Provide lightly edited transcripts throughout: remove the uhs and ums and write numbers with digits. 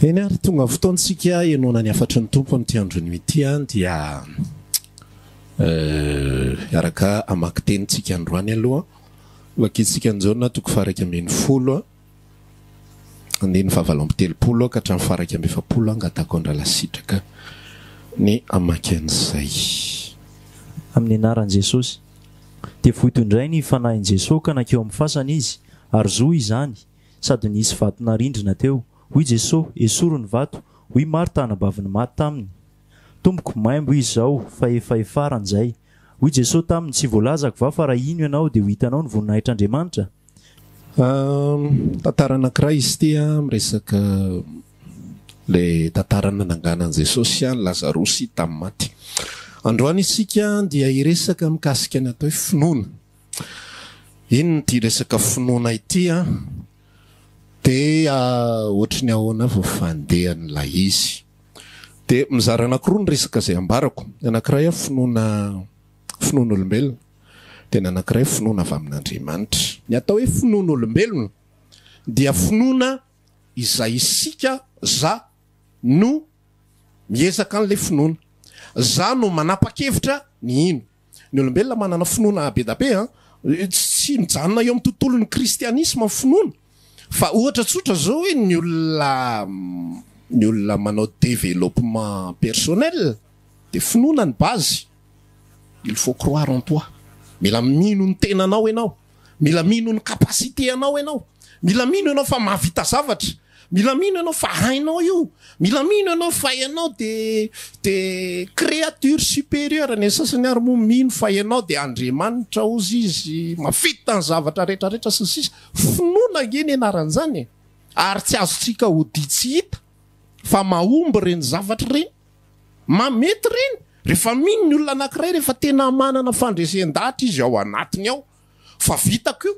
Eny ary tonga fotoantsika ianona ny afatry ny tompo amin'ity androny ity dia araka amaky tenintsika androany aloha vakitsika anjaona toko faraka ambin'ny folo andiny fahavalo amby telopolo ka hatramin'ny faraka amby efapolo angatako andrala sitraka ny amaky an'izay amin'ny anaran'i Jesosy dia foitondray ny fanahin'i Jesosy ka nakeo amin'ny fasana izy ary zo izany sady nisy vatona rindrina teo hoy Jesosy esoro ny vato hoy Marta anabaviny maty taminy tomboko maimbo izao fa efa efaran'izay hoy Jesosy taminy tsy voalazako va fa raha ino ianao dia ho hitanao ny voninahitr'Andriamanitra. Tantara anankiray izy ity miresaka le tantarana nanganan'i Jesosy Lazarosy tamin'ny maty. Androany isika dia iresaka mikasika ny atao hoe finoana. Ino ity resaka finoana ity dia ohatry ny ahoana vao fandehan'ilay izy. Dia mizara anankiroa ny resaka izay ambarako. Ny anankiray finoana olombelona. Dia ny anankiray finoana avy amin'Andriamanitra. Ny atao hoe finoana olombelona dia finoana izay isika no miezaka an'ilay finoana. No manapa-kevitra ny ino. Ny olombelona manana finoana be da be tsy mijanona eo amin'ny tontolon'ny kristianisma finoana. Fa ohatra tsotra zao hoe ny olona manao développement personnel de finoana ny base. Il faut croire en toi. Mila mino ny tenanao ianao. Mila mino ny capacité anao ianao. Mila mino ianao fa mahavita zavatra. Mila mino ianao fa hainao io. Mila mino ianao fa ianao de créature supérieure. Ny sasany ary moa mino fa ianao de Andriamanitra ozy izy mafita ny zavatra rehetrarehetra sy sisa. Finoana iny anaran'izany. Ary tsy azontsika ho tsy hita fa mahomby reny zavatra reny. Mamety reny. Rehefa mino ny olona anankiray rehefa tena manana fandresen-dahatra izy ao anatiny ao. Fa vitako io.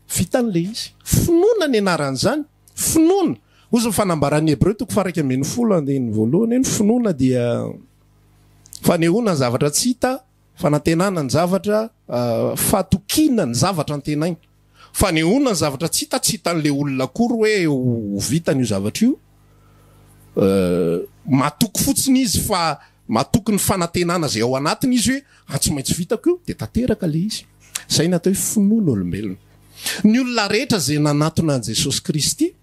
Vitan'le izy. Finoana ny anaran'izany. Finoana. Ozy fanambaran'ny Hebreo toko faraka ambin'ny folo andiny voalohany. Finoana dia fanehoana ny zavatra tsy hita, fanantenana ny zavatra, fatokina ny zavatra antenainy. Fanehoana ny zavatra tsy hitan'le olona akory hoe ho vitany io zavatra io. Matoko fotsiny izy fa matoky ny fanantenana zay ao anatiny izy hoe tsy maintsy vitako io dia tanteraka le izy. Zay natao hoe finoana olombelona. Ny olona rehetra zay nanatona an'i Jesosy Kristy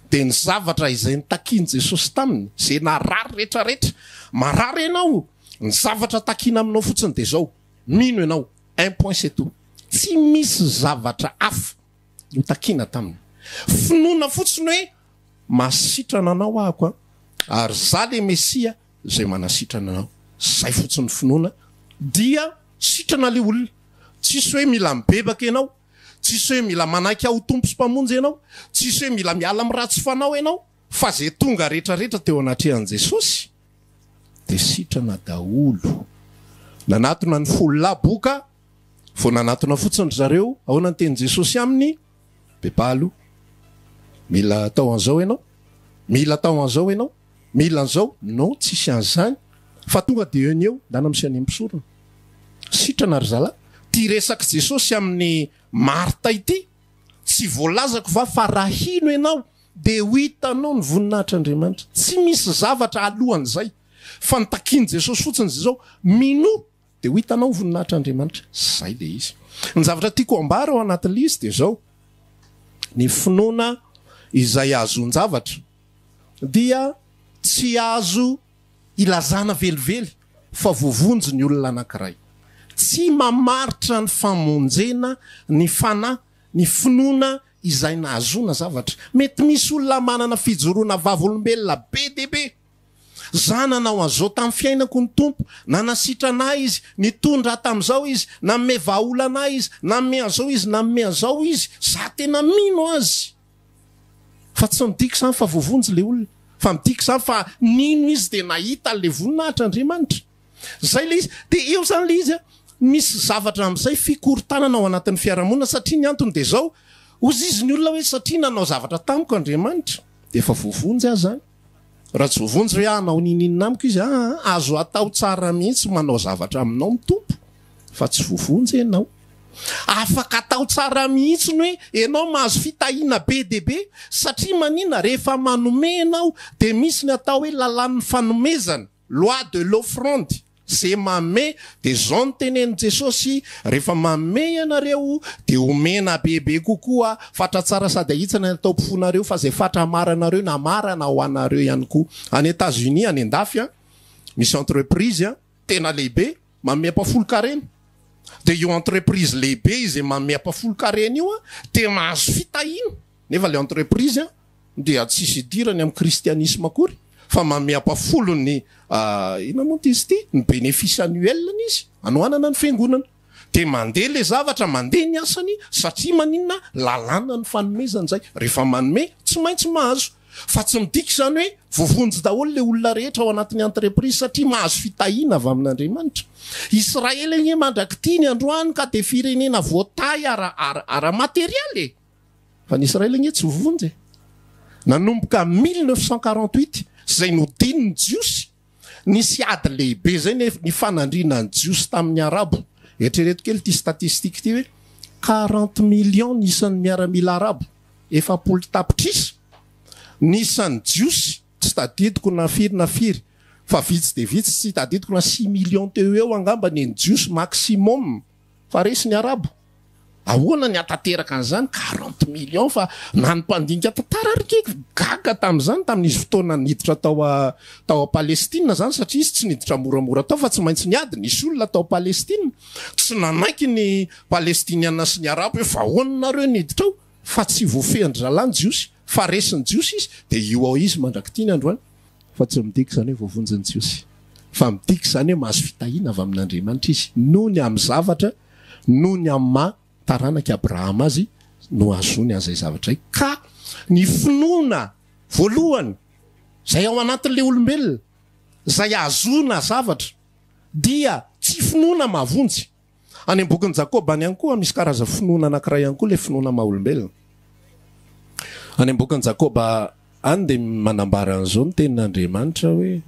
dia ny zavatra izay nitakian' Jesosy taminy zay narary rehetrarehetra. Marary ianao ny zavatra takiana aminao fotsiny dia zao mino ianao un point c'est tout. Tsy misy zavatra hafa no takiana taminy. Finoana fotsiny hoe masitrana anao ahako ary za le Mesia zay manasitrana anao. Zay fotsiny finoana dia sitrana le olona. Tsisy hoe mila mibebaka ianao. Tsisy hoe mila manaiky ao tompo sy mpamonjy ianao. Tsisy hoe mila miala amin'ny ratsy fanao ianao. Fa zay tonga rehetrarehetra teo anatrehan'i Jesosy dia sitrana daholo. Nanatona ny folo laboka vao nanatona fotsiny zareo. Ahoana ny tenin'i Jesosy aminy? Bebalo. Mila tao an'izao ianao. Mila tao an'izao ianao. Mila an'izao. Non, tsisy an'izany. Fa tonga dia eo eo dana misy any ampisorona. Sitrana ry zala. Ty resaka Jesosy amin'ny Marta ity tsy voalazako va fa raha hino ianao dia ho hitanao ny voninahitr'Andriamanitra. Tsy misy zavatra alohan'izay fa nitakian' Jesosy fotsiny zay zao mino dia ho hitanao ny voninahitr'Andriamanitra. Zay le izy. Ny zavatra tiako ambara ao anatin'le izy dia zao ny finoana izay azon-javatra dia tsy azo ilazana velively fa voavonjy ny olona anankiray. Tsy mamaritra ny famonjena ny fanahy ny finoana izay nahazona zavatra. Mety misy olona manana fijoroana vavolombelona be dia be. Za nanao an'izao tamin'ny fiainako ny tompo, nanasitra anahy izy, nitondra tamin'izao izy, nanome vahaola anahy izy, nanome an'izao izy, nanome an'izao izy. Za tena mino azy. Fa tsy midika zany fa voavonjy le olona. Fa midika zany fa nino izy dia nahita le voninahitr'Andriamanitra. Zay le izy. Dia eo zany le izy misy zavatra amin'izay fikorontanana ao anatin'ny fiarahamonina satria ny antony dia zao ozy izy ny olona hoe satria nanao zavatra tamiko Andriamanitra dia efa voavonjy azy zany. Raha tsy voavonjy hoe anao ninina amiko izy azo atao tsara mihitsy manao zavatra aminao mitompo fa tsy voavonjy ianao. afaka atao tsara mihitsiny hoe ianao mahazo fitahina be de be satria manina rehefa manome ianao de misy ny atao hoe lalan'ny fanomezana loi de l'offrande zay mame de zao ny tenen'i Jesosy rehefa mame ianareo de omena bebe kokoa fatra tsara sady ahitsana natao mpifonareo fa zay fatra amaranareo na marana ho anareo ihany koa any États-Unis any andafy misy entreprise tena lehibe mame apafolo karena de io entreprise lehibe izy mame apafolo karena io de mahazo fitahina nefa le entreprise de tsisy dirany amin'ny kristianisme akory fa mame apafolo ny ina moa izy ty ny bénéfice annuel izy anoanana ny fiangonana de mandeha le zavatra mandeha ny asany satria maninona lalàna ny fanomezana zay rehefa manome tsy maintsy mahazo fa tsy midika zany hoe voavonjy daholo le olona rehetra ao anatin'ny entreprise satria mahazo fitahina avy amin'Andriamanitra. Israely igny mandrakitiny androany ka de firenena voatay ara materialy fa ny Israely igny tsy voavonjy nanomboka 1948 zay nodininy Jiosy nisy ady lehibe zay ny fanandrina ny Jiosy tamin'ny arabo eritrereto kely ty statistique ty hoe 40 millions nisan'ny miaramila arabo efa polo tapitrisa nisan'ny Jiosy tsy tadidiko na firy fa vitsy de vitsy tsy tadidiko na 6 millions teo eo angamba ny Jiosy maximum fa resy ny arabo ahoana ny atateraka an'izany 40 millions fa nanympandinika tantara rikeko gaga tam'izany tamin'izy fotoana niditra tao Palestina zany satria izy tsy niditra moramora tao fa tsy maintsy niady nisy olona tao Palestina tsy nanaiky ny palestiniana sy ny arabo hoe fa ahoana nareo niditra ao fa tsy voafehandry zalany Jiosy fa resiny Jiosy izy de io ao izy mandrakitiny androany fa tsy midika zany hoe voavonjiny Jiosy fa midika zany hoe mahazo fitahina avy amin'Andriamanitra izy noho ny amin'ny zavatra noho ny amin'ny taranaka Abraham azy no azony azay zavatra zay ka ny finoana voalohany zay ao anatin'le olombelona zay azona zavatra dia tsy finoana mahavonjy any am-bokin'ny Jakoba any ihany koa misy karaza finoana anankiray ihany koa le finoana maha-olombelona any am-bokin'ny Jakoba any de manambara an'izao ny tenin'Andriamanitra hoe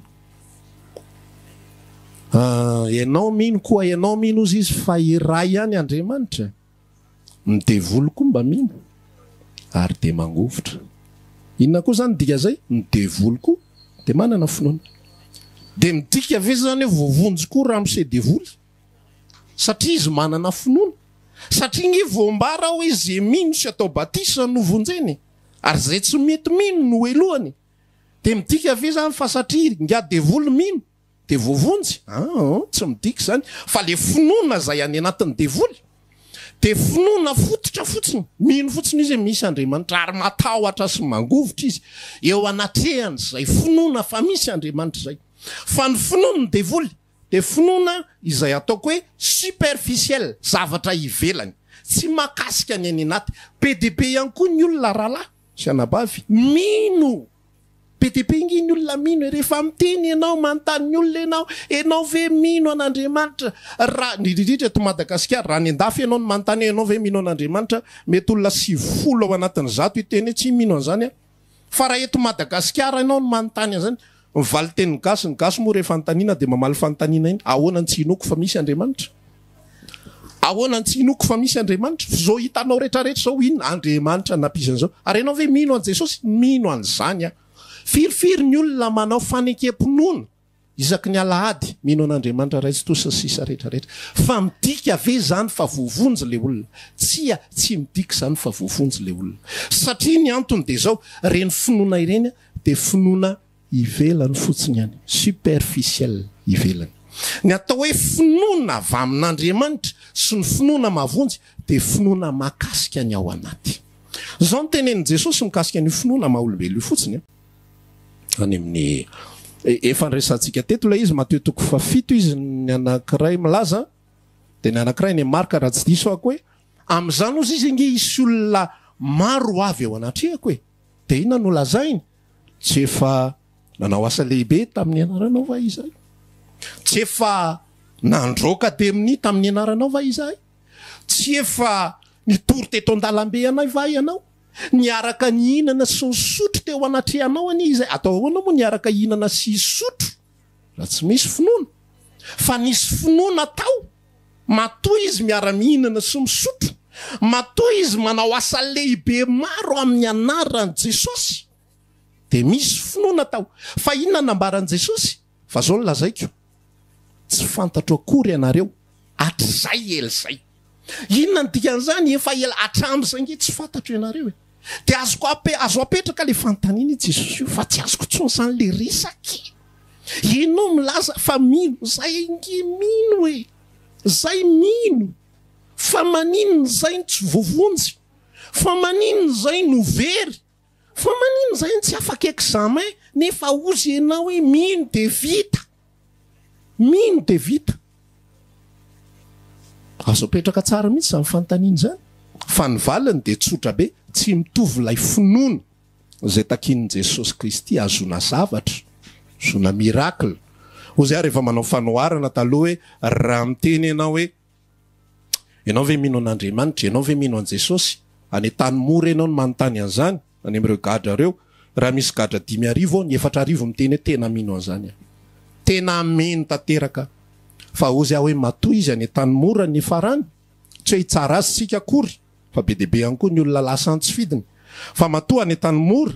ianao mino koa ianao mino ozy izy fa iray ihany Andriamanitra midevolo koa mba mino ary de mangovotra inona koa zany dika zay midevolo koa de manana finoana de midika ave zany hoe voavonjy koa raha mise devoly satria izy manana finoana satria ny voambara hoe zay mino sy atao batisa no vonjeny ary zay tsy mety mino no elohany de midika ave zany fa satria nga devoly mino de voavonjy tsy midika zany fa le finoana zay any anatin'ny devoly de finoana fototra fotsiny mino fotsiny izy misy Andriamanitra ary matahotra sy mangovotra izy eo anatrehany zay finoana fa misy Andriamanitra zay fa ny finoana ny devoly de finoana izay ataoko hoe superficiel zavatra ivelany tsy makasika ny any anaty PDP ihany koa ny olona rahalahy sy anabavy mino PDP ingy ny olona mino rehefa miteny ianao manontany ny olona ianao ve mino an'Andriamanitra raha nidridritra eto Madagasikara raha ny andafy ianao no manontany ianao ve mino an'Andriamanitra mety olona 90 ao anatin'ny 100 iteny tsy mino an'izany fa raha eto Madagasikara ianao no manontany an'izany mivaly teny gasy moa rehefa antanina de mamaly fanontaniana iny ahoana ny tsy inoko fa misy Andriamanitra ahoana ny tsy inoko fa misy Andriamanitra zao hitanao rehetrarehetra zao ino Andriamanitra nampisan'izao ary ianao ve mino an Jesosy mino an'izany firifiry ny olona manao fanekem-pinoana isaky ny alahady mino an'Andriamanitra ray tsy tosa sisa rehetrarehetra fa midika ave zany fa voavonjy le olona tsy midika zany fa voavonjy le olona satria ny antony de zao reny finoana ireny de finoana ivelany fotsiny ihany superficiel ivelany ny atao hoe finoana avy amin'Andriamanitra sy ny finoana mahavonjy de finoana makasika ny ao anaty zao ny tenen'i Jesosy mikasika ny finoana maha-olombelo io fotsiny any amin'ny efa nresantsika teto ilay izy Matteo 7 izy ny anankiray milaza de ny anankiray ny Marka raha tsy diso ako hoe am'izany ozy izy nge isy olona maro avy ao anatrehako hoe de ina no lazainy tsy efa nanao asa lehibe tamin'ny anaranao va izahay tsy efa nandroka demini tamin'ny anaranao va izahay tsy efa nitory teto an-dalambe anay va ianao niaraka ny hinana sy ny sotro teo anatrehanao any izy atao ahoana moa niaraka hinana sy sotro raha tsy misy finoana fa nisy finoana tao matoa izy miara-mihinana sy misotro, matoa izy manao asa lehibe maro amin'ny anaran Jesosy, de misy finoana tao. Fa inona nambaran Jesosy? Fa zao lazaiko, tsy fantatro akory ianareo hatrizay elzay. Inona ny dikan'izany? Efa ela hatram'izay nge tsy fantatro ianareo. De azo apetraka le fanontaniana Jesosy io, fa tsy azoko tsony zany le resaky. Ianao milaza fa mino, zay nge mino e, zay mino. Fa maninona zay tsy voavonjy, fa maninona zay no very, fa maninona zay tsy afaka examen, nefa ozy ianao hoe mino de vita, mino de vita. Azo apetraka tsara mihitsy zany fanontaniana zany. Fa ny valiny de tsotra be, tsy mitovy lay finoana zay takin'i Jesosy Kristy azona zavatra, azona miracle. Ozy ary rehefa manao fanoharana taloha hoe raha miteny ianao hoe ianao ve mino an'Andriamanitra, ianao ve mino an Jesosy, any tany mora ianao no manontany an'izany, any amin'ireo gadra reo, raha misy gadra 5,000 ny 4,000 miteny hoe tena mino an'izany. Tena meno tanteraka. Fa ozy aho hoe matoa izy any tany mora ny farany, tsy hoe tsara azy sika akory, fa be deaibe ihany koa ny olona lasa tsy fidiny. Fa matoa any tany mora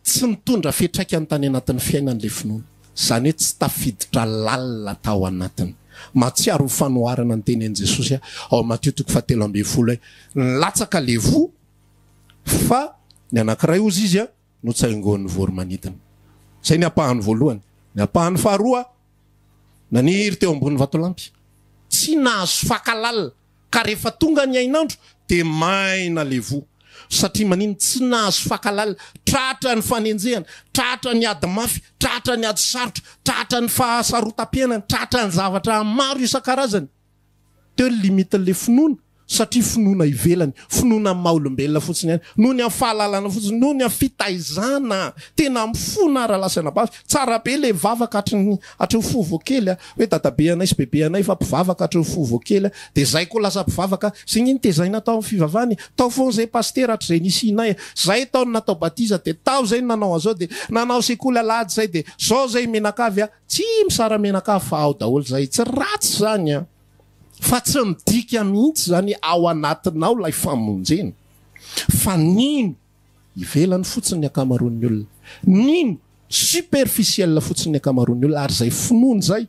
tsy mitondra fetraika ny tany anatin'ny fiainan'le finoana. Zany hoe tsy tafiditra lalina tao anatiny. Matsiaro ny fanoharana ny teny an Jesosy ao Matthieu 7:20 hoe nilatsaka le vo, fa ny anankiray ozy izy no tsaingoan'ny voromanidina. Zay ny apahany voalohany. Ny apahany faharoa, naniry teo ambony vatolampy, tsy nahazo fakalala, ka rehefa tonga ny ainandro de maina le vo. Satria manino tsy nahazo fakalala, tratra ny fanenjehana, tratra ny ady mafy, tratra ny ady sarotra, tratra ny fahasarotam-piainana, tratra ny zavatra maro isan-karazany. Teo limitin'le finoana, satria finoana ivelany, finoana amin'ny maha-olombelona fotsiny ihany, noho ny amin'ny fahalalana fotsiny, noho ny amin'ny fitaizana, tena mifona ara-lasana bavy. Tsara be le vavaka hatreo fovo kely, hoe dadabe anay sy bebe anay fa mpivavaka hatreo fovo kely, de zay koa lasa mpivavaka, zay ny tezaina tao amin'ny fivavahany, tao foana zay paster hatr'izay nisy inay, zay tao ny natao batiza, de tao zay nanao azao, de nanao sekoly alady zay, de zao zay menakavy, tsy misara menakavy fa ao daholo zay, tsy ratsy zany fa tsy midika mihitsy zany ao anatinao lay famonjena. Fa nino ivelany fotsiny ny akamaroan'ny olona, nino superficiel fotsiny ny akamaroan'ny olona, ary zay finoana zay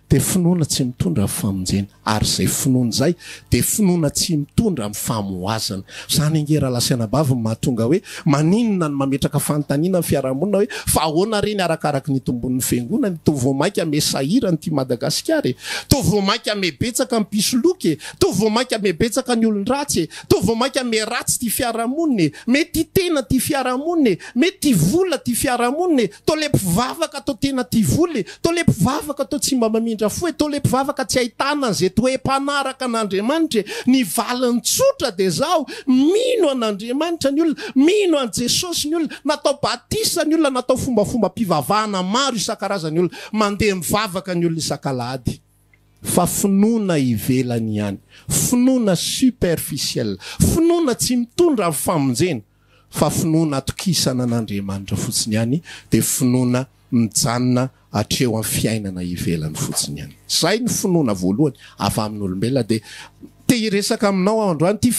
de finoana tsy mitondra famonjena, ary zay finoana zay de finoana tsy mitondra amin'ny famoazana. Zany angera lasana bavy mahatonga hoe maninona ny mametraka fanontaniana amin'ny fiarahamonina hoe fa ahoana reny arakaraky ny tombon'ny fiangonana, tovomaika ame sahira ny ty Madagasikara, tovomaika ame betsaka ny pisoloky, tovomaika ame betsaka ny olon-dratsy, tovomaika ame ratsy ty fiarahamonina, mety tena ty fiarahamonina, mety vola ty fiarahamonina, to le mpivavaka to tena ty voly, to le mpivavaka to tsy mba mamindra fo, to le mpivavaka tsy ahitana zay toe mpanaraka an'Andriamanitra, ny valiny tsotra de zao mino an'Andriamanitra ny olona, mino an Jesosy ny olona, natao batisa ny olona, natao fombafomba mpivavahana maro isan-karazany olona, mandeha mivavaka ny olona isan-kalahady. Fa finoana ivelany ihany, finoana superficiel, finoana tsy mitondra amin'ny famonjena, fa finoana atokisana an'Andriamanitra fotsiny ihany, de finoana mijanona hatreo amin'ny fiainana ivelany fotsiny ihany. Zay ny finoana voalohany avy amin'olombelona. De te hiresaka aminao androany ty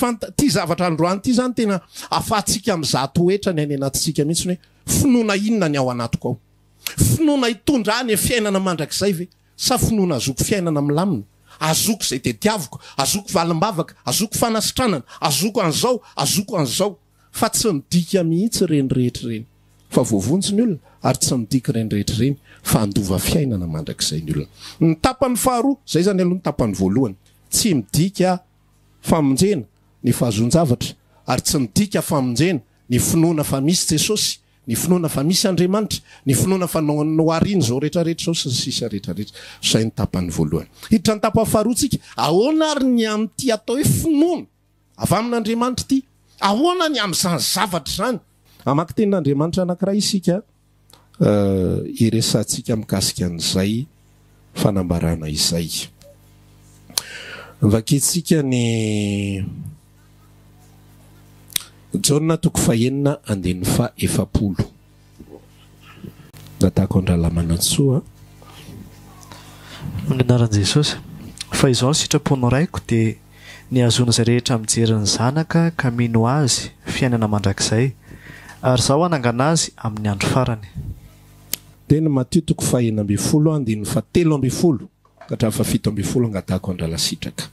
zavatra androany ty zany tena afatsika am'zato oetra ny any anatintsika mihitsy hoe finoana inona ny ao anatiko ao, finoana hitondra any fiainana mandrakizay ve, sa finoana azoko fiainana milamina, azoko zay tediaviko, azoko valimbavaka, azoko fanasitranana, azoko an'izao, azoko an'izao. Fa tsy midika mihitsy reny rehetra reny, fa voavonjy ny olona, ary tsy midika reny rehetra reny fa andova fiainana mandrakizay ny olona. Ny tapany faharoa, zay zany aloha ny tapany voalohany, tsy midika famonjena ny fahazon-javatra, ary tsy midika famonjena ny finoana fa misy Jesosy, ny finoana fa misy Andriamanitra, ny finoana fa nohariny zao rehetrarehetra zao sy ny sisa rehetrarehetra. Zay ny tapany voalohany. Hiditra ny tapany faharoa tsika, ahoana ary ny amin'ty atao hoe finoana avy amin'Andriamanitra ty, ahoana ny amin'izany zavatra zany. Amaky tenin'Andriamanitra anankiray isika, iresantsika mikasika an'izay fanambarana izay. Vakitsika ny Jaona 9:7. Natako andralamana tsoa. Amin'ny anaran'i Jesosy. fa izao ny sitrapon'ny raiko dia ny azona izay rehetra mijeriny zanaka ka mino azy fiainana mandrakizay ary zaho anangana azy amin'ny andro farany. Tena Matthieu 4:17 ka 7:10 angatako andrala sitraka.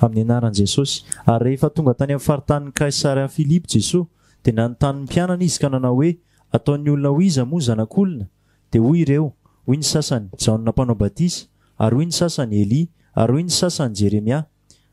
Amin'ny anaran'i Jesosy. Ary rehefa tonga tany amin'ny faritanin'i Kaisarea Filipo Jesosy dia nanontany ny mpianana izy ka nanao hoe ataon'ny olona ho iza moa zanak'olona? Dia hoy ireo, hoy ny sasany Jaona mpanao batisa, ary hoy ny sasany Elia, ary hoy ny sasany Jeremia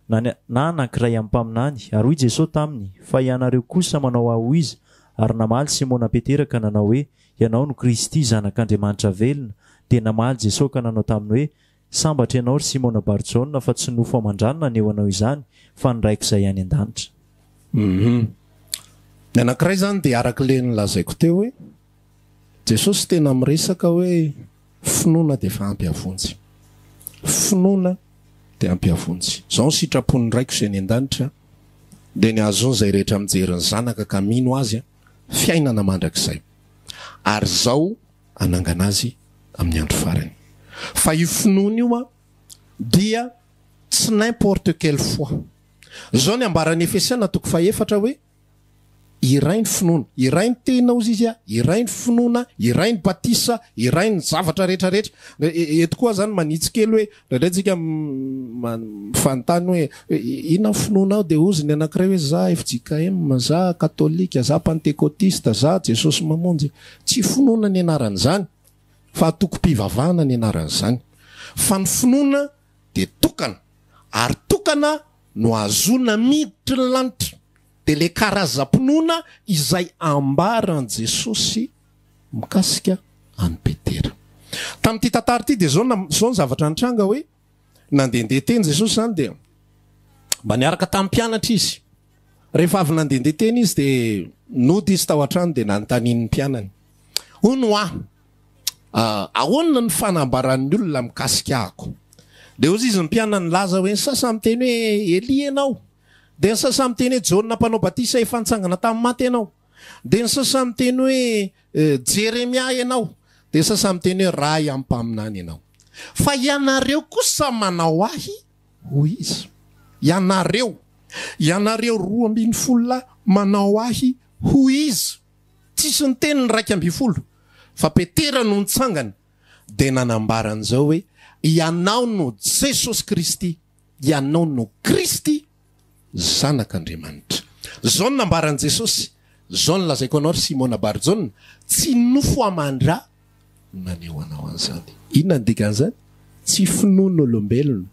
na anankiray amin'ny mpaminany. Ary hoy Jesosy taminy, fa ianareo kosa manao aho iza? Ary namaly Simona Petera ka nanao hoe ianao no Kristy zanak'Andriamanitra velona. Dia namaly Jesosy ka nanao taminy hoe sambatra ianao ry Simona Barjona fa tsy nofo amandranina ny eo anao izany fa ny raiko izay any an-danitra. Ny anankiray zany dia arak'le nilazaiko teo hoe Jesosy tena miresaka hoe finoana dia efa ampy avonjy. Finoana dia ampy avonjy. Zao ny sitrapon'ny raiko izay any an-danitra dia ny azony izay rehetra mijeriny zanaka ka mino azy fiainana mandrakizay. Ary zao anangana azy amin'ny andro farany. Fa io finoana io dia tsy n'importe quelle fois. Zao ny ambaran'ny Efesiana 4 hoe iray ny finoana, iray ny tena ozy izy iray ny finoana, iray ny batisa, iray ny zavatra rehetrarehetra. Eto koa zany manitsy kely hoe rahatsika fantany hoe ina finoana ao dia ozy ny anankiray hoe za FJKM, za katolika, za pentekotista, za Jesosy mamonjy. Tsy finoana ny anarany zany fa toko-pivavahana ny anarany zany. Fa ny finoana dia tokana, ary tokana no azona miditra ny lanitra. Dia le karazam-pinoana izay ambaran Jesosy mikasika any Petera. Tamin'ity tantara ity dia zao ny zavatra nitranga hoe nandehandeha teny Jesosy zany dia mba niaraka tamin'ny mpianatra izy. Rehefa avy nandehandeha teny izy dia nody izy tao an-trano dia nanontaniany mpianany. Hono ahoana ny fanambaran'ny olona mikasika ahako? Dia ozy izy ny mpianany laza hoe ny sasany miteny hoe Elia ianao. Dia ny sasany miteny hoe Jaona mpanao batisa efa nitsangana tamin'ny maty ianao. Dia ny sasany miteny hoe Jeremia ianao. Dia ny sasany miteny hoe ray amin'ny mpaminany ianao. Fa ianareo kosa manao ahy ho izy. Ianareo 12 manao ahy ho izy. Tsisy ny teny ny 12. Fa Petera no nitsangana dia nanambaran'izao hoe ianao no Jesosy Kristy, ianao no Kristy zanak'Andriamanitra. Zao ny nambaran'i Jesosy. Zao ny lazaiko anao ry Simona Barjona, tsy nofo amandra naneho anao an'izany. Inona ny dikan'izany? Tsy finoana olombelona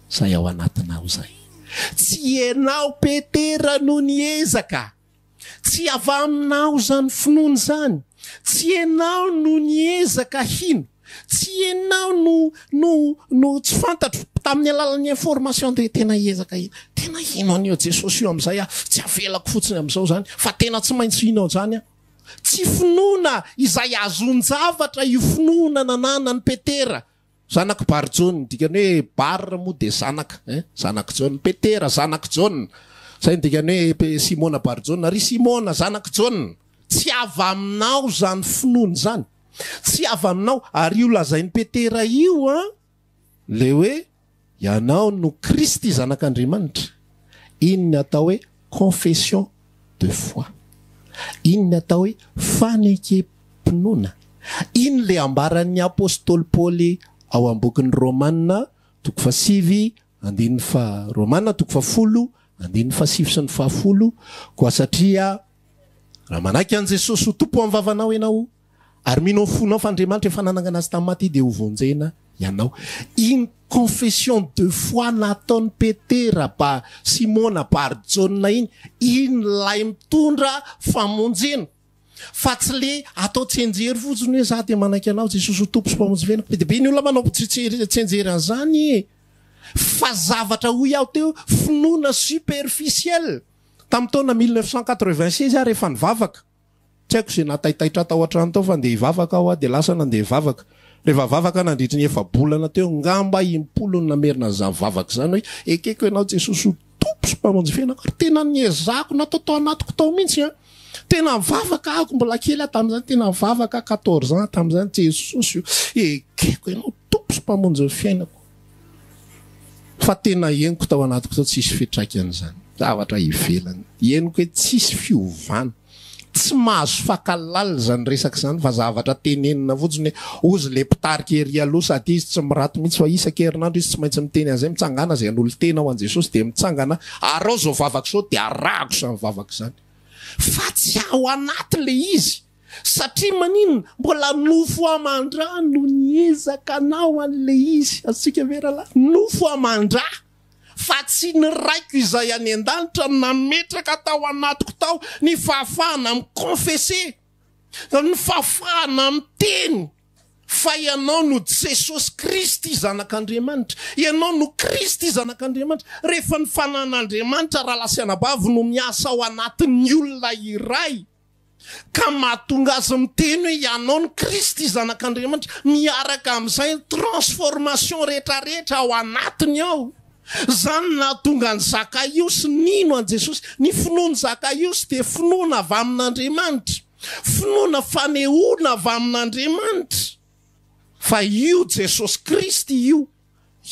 izay ao anatinao izay. Tsy ianao Petera no niezaka. Tsy avy aminao zany finoana zany. Tsy ianao no niezaka hino. Tsy ianao no tsy fantatro tamin'ny alalan'ny information dia tena hiezaka hino. Tena hino an'io Jesosy io amin'izay tsy avelako fotsiny amin'izao zany fa tena tsy maintsy hino zany Tsy finoana izay azon-javatra io finoana nananany Petera. Zanak Barjona, dikany hoe Bar moa dia zanaka. Zanak Jona. Petera, zanak Jona. Zay dikany hoe Simona Barjona, ry Simona, zanak Jona. Tsy avy aminao zany finoana zany. Tsy avy aminao ary io lazain'ny Petera io le hoe ianao no Kristy zanak'Andriamanitra. Iny ny atao hoe confession de foi. Iny ny atao hoe fanekem-pinoana. Iny le ambaran'ny apôstôly Paoly ao am-bokin'ny Romanina 7 Romanina 10 7 koa satria raha manaky an Jesosy ho tompo amin'ny vavanao ianao ary mino fonao fa Andriamanitra efa nanangana azy tamin'ny maty dia ho vonjena ianao. Iny confession de foi nataon'ny Petera ba Simona Barjona iny lay mitondra famonjena. Fa tsy le atao tsenjery fotsiny hoe za dia manaky anao Jesosy ho tompo sy mpamonjy vena. Dia be ny olona manao tsenjery an'izany. Fa zavatra hoy aho teo finoana superficielle. Tamin'ny taona 1986 rehefa nivavaka. Tsy haiko izay nataitaitra tao an-trano tao fa andeha hivavaka aho dia lasa nandeha hivavaka. Rehefa vavaka nandritra ny efa bolana teo ngamba 10 namerina zany vavaka zany hoe ekeko ianao Jesosy ho tompo sy mpamonjy vena. Tena niezako natao tao anatiko tao mihitsy. Tena mivavaka ako mbola kely tamin'izany tena mivavaka 14 ans tamin'izany Jesosy ekeko ianao tompo sy mpamonjy fiainako. fa tena henoko tao anatiko tao tsisy fitraikany zany zavatra ivelany henoko hoe tsisy fiovana tsy mahazo fakalala zany resaka zany fa zavatra tenenina fotsiny ozy le mpitarika ery aloha sady izy tsy mirato mihitsy fa isan-kerinandro izy tsy maintsy miteny an'izay mitsangana zay an'olo tena ho an' Jesosy de mitsangana arao zao vavaka zao de arahako zany vavaka zany fa tsy ao anaty le izy satria manino mbola nofo amandra no niezaka anao an'le izy atsika verala nofo amandra fa tsy ny raiko izay any an-danitra nametraka tao anatiko tao ny fahafahana mikonfese ny fahafahana miteny fa ianao no Jesosy Kristy zanak'Andriamanitra ianao no Kristy zanak'Andriamanitra rehefa ny fanan'Andriamanitra raha lasianabavy no miasa ao anatin'ny olona iray ka mahatonga azy miteny hoe ianao no Kristy zanak'Andriamanitra miaraka amin'izay transformation rehetrarehetra ao anatiny ao zany nahatonga ny Zakaiosy nino an Jesosy ny finoany Zakaiosy de finoana avy amin'Andriamanitra finoana fanehoana avy amin'Andriamanitra fa io Jesosy Kristy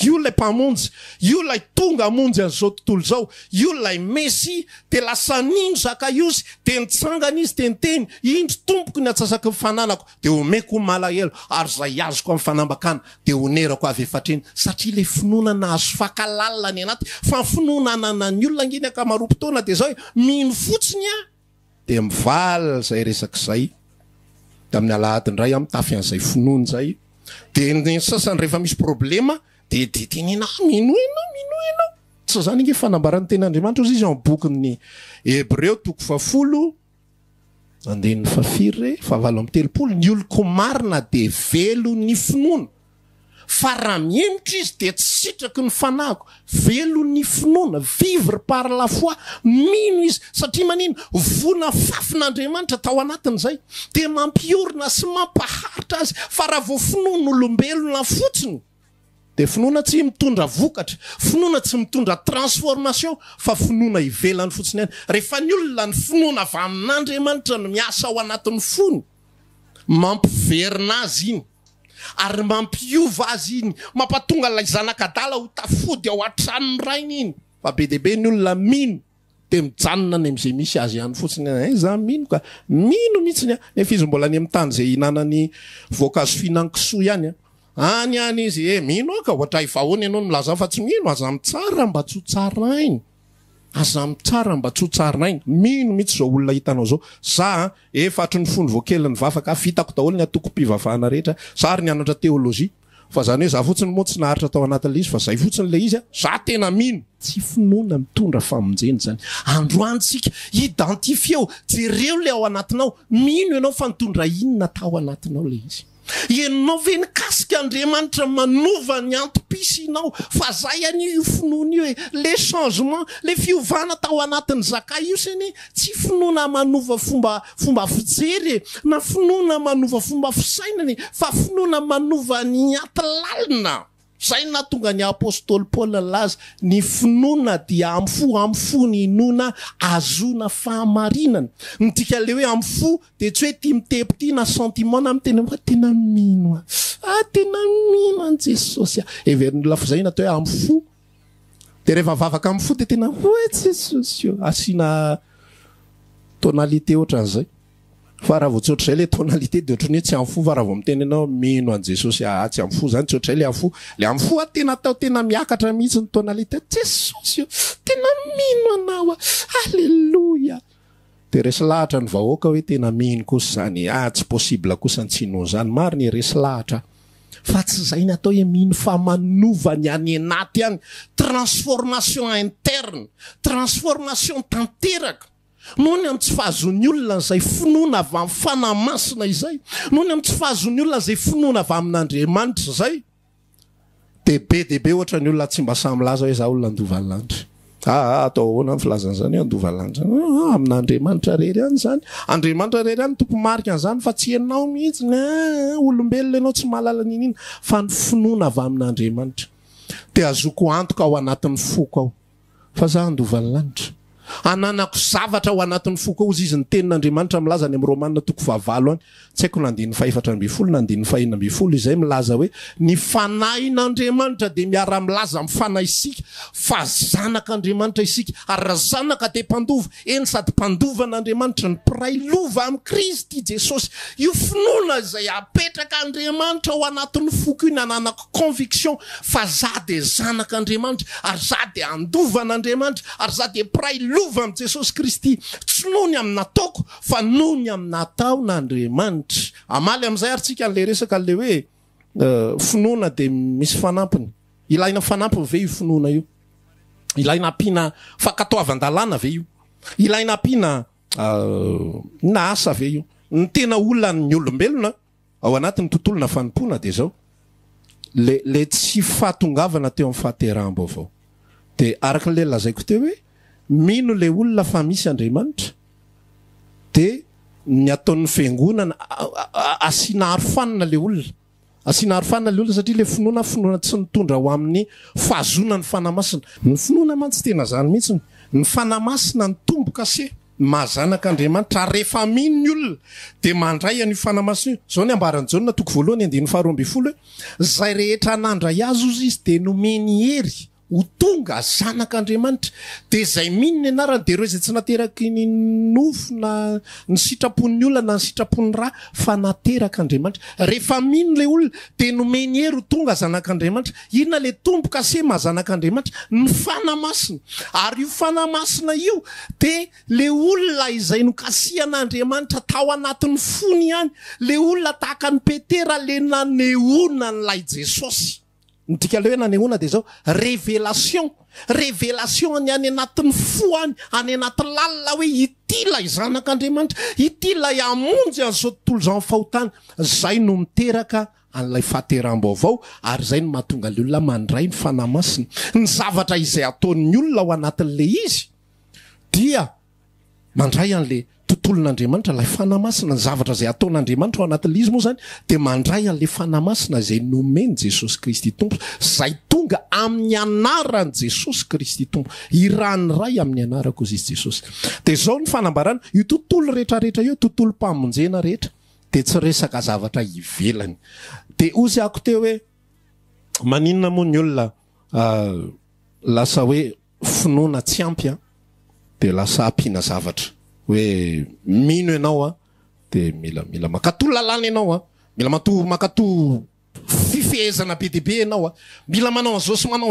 io lay mpamonjy io lay tonga amonjy an'izao tontolo zao io lay Mesy de lasa nino Zakaiosy de nitsangana izy de niteny indro tompoko ny atsasaky mifananako de omeko malahelo ary zay azoko amin'ny fanambakana de onerako avy efatreny satria le finoana nahazo fakalala ny anaty fa finoana ananan'ny olona ngeny akamaroam-potoana de zao mino fotsiny de mivaly zay resaka zay de amin'ny alahady ndray mitafy an'izay finoana zay de ny sasany rehefa misy problema de tenena mino enao tsy zany nge fanambarany ten'Andriamanitra ozy izy amin'ny bokin'ny Hébreo 10 andeny fafiry favalo amby 30 ny oloko marina de velo ny finoana fa raha miemotra izy de tsy sitraky ny fanahiko velo ny finoana vivre par la foi mino izy satria manino vona fafin'Andriamanitra tao anatin'izay de mampiorina sy mampaharitra azy fa raha vo finoana olombelona fotsiny de finoana tsy mitondra vokatra finoana tsy mitondra transformation fa finoana ivelany fotsiny any rehefa ny olona ny finoana avy amin'Andriamanitra no miasa ao anatin'ny fony mampiverina azy iny ary mampiova azy iny mampatonga lay zanakadala ho tafody ao an-tranony rainy iny fa be de be ny olona mino de mijanona any am'izay misy azy ihany fotsiny za mino ka mino mihitsiny nefa izy mbola any amin'ny tany zay hinanany voankazo finan-kisoa ihany any izy mino ka ohatra ivahoana ianao milaza fa tsy mino aza mitsara mba tsotsarainy aza mitsara mba tsotsarainy mino mihitsy zao olona hitanao zao za efatry ny fony voakeliny vavaka vitako daholo ny atoko-pivavahana rehetra sary ny anatra teolojia fa zany hoe za fotsiny moa tsy naharitra tao anatin'le izy fa zay fotsiny le izy za tena mino tsy finoana mitondra famonjeny zany androantsika identifieo jereo le ao anatinao mino ianao fa nitondra inona tao anatinao le izy ianao ve nikasika Andriamanitra manova ny antom-pisinao fa zay an'io finoana io hoe le changement le fiovana tao anatin'ny Zakaiosy iny tsy finoana manova fomba fijery na finoana manova fomba fisainany fa finoana manova ny atilalina zay natonga ny apôstôly Paul laza ny finoana dia amfo ny inona azona fahamarinana midika le hoe amfo de tsy hoe tia mitepy na sentiment na miteny tena mino tena mino an Jesosy everiny lafizay natao hoe amfo de rehefa vavaka amfo de tena hoe Jesosy asina tonalité ohatran'izay fa raha vao tsy ohatrizay le tonalité de ohatrany hoe tsy amfo fa raha vao miteny ianao mino an Jesosy tsy amfo zany tsy ohatrizay le amfo tena atao tena miakatra mihitsy ny tonalité Jesosy tena mino anao alleluia de resy lahatra ny vahoaka hoe tena mino kosa zany tsy possible kosa ny tsino zany mariny resy lahatra fa tsy zay natao hoe mino fa manova ny any anaty any transformation interne transformation tanteraka noho ny amin'ny tsy fahazon'ny olona zay finoana avy amin'ny fanamasina izay noho ny amin'ny tsy fahazon'ny olona zay finoana avy amin'Andriamanitra zay de be ohatra ny olona tsy mba samy laza hoe za olona andovan'lanitra atao ahoana ny filazan'izany hoe andovan'lanitra amin'Andriamanitra rery any zany Andriamanitra rery any tompo marika an'izany fa tsy ianao mihitsy olombelona ianao tsy mahalala n'inina fa ny finoana avy amin'Andriamanitra de azoko antoka ao anatin'ny foko ao fa za andovan'lanitra ananako zavatra ho anatin'ny foko ozy izy ny tenin'Andriamanitra milaza any amin'ny Romanina 9 any tsy haiko na 4:12 na 4:12 izay milaza hoe ny fanahin'Andriamanitra de miara milaza mifanahy isika fa zanak'Andriamanitra isika ary raha zanaka de mpandova eny sady mpandovan'Andriamanitra ny piray lova amin'ny Kristy Jesosy io finoana izay apetraka Andriamanitra ao anatin'ny foko iny ananako conviction fa za de zanak'Andriamanitra ary za de andovan'Andriamanitra ary za de piray lova amin'ny Jesosy Kristy tsy noho ny amin'ny nataoko fa noho ny amin'ny nataon'Andriamanitra amaly amin'izay ary tsika an'le resaka le hoe finoana de misy fanampiny ilaina fanampiny ve io finoana io ilaina ampiana fankatoavan-dalàna ve io ilaina ampiana na asa ve io ny tena olona ny olombelona ao anatin'ny tontolona fanompoana de zao le tsy fahatongavana teo amin'ny fahateram-bo avao de arakan'le lazaiko teo hoe mino le olona fa misy Andriamanitra de ny ataon'ny fiangonana asiana arofanina le olona asiana arofanina le olona satria le finoana tsy mitondra ho amin'ny fahazona ny fanamasina ny finoana mantsy tena zany mihitsy ny fanamasina ny tomboka se mazanak'Andriamanitra rehefa mino ny olona de mandray an'io fanamasina io zao ny ambaran'ny Jaona 2:12 zay rehetra nandray azy ozy izy de nomeny hery ho tonga zanak'Andriamanitra de zay mino ny anarany de reo izay tsy nateraky ny nofo na ny sitrapon'ny olona na ny sitrapon'ny ra fa naterak'Andriamanitra rehefa mino le olona de nomeny hery ho tonga zanak'Andriamanitra inona le tomboka se mazanak'Andriamanitra ny fanamasina ary io fanamasina io de le olona izay nokasian'Andriamanitra tao anatin'ny fony ihany le olona tahaka ny Petera le nanehoana n'lay Jesosy Ndika le hoe nanehoana de zao révélation any anatin'ny fo any anaty lalina hoe ity lay zanak'Andriamanitra ity lay amonjy an'izao tontolo zao fahotana zay no miteraka an'ilay fahateram-baovao ary zay no mahatonga le olona mandray ny fanamasina ny zavatra izay ataon'ny olona ao anatin'le izy dia mandray an'le tontolon'Andriamanitra lay fanamasina ny zavatra izay ataon'Andriamanitra ao anatin'le izy moa zany de mandray an'le fanamasina izay nomeny Jesosy Kristy tompo zay tonga amin'ny anaran'i Jesosy Kristy tompo iranoray amin'ny anarako izy Jesosy de zao ny fanambarana io tontolo rehetrarehetra io tontolo mpamonjena rehetra de tsy resaka zavatra ivelany de ozy ako teo hoe maninona moa ny olona lasa hoe finoana tsy ampy de lasa ampiana zavatra hoe mino ianao de mila makato lalàna ianao mila makato fifehezana be de be ianao mila manao an'izao sy manao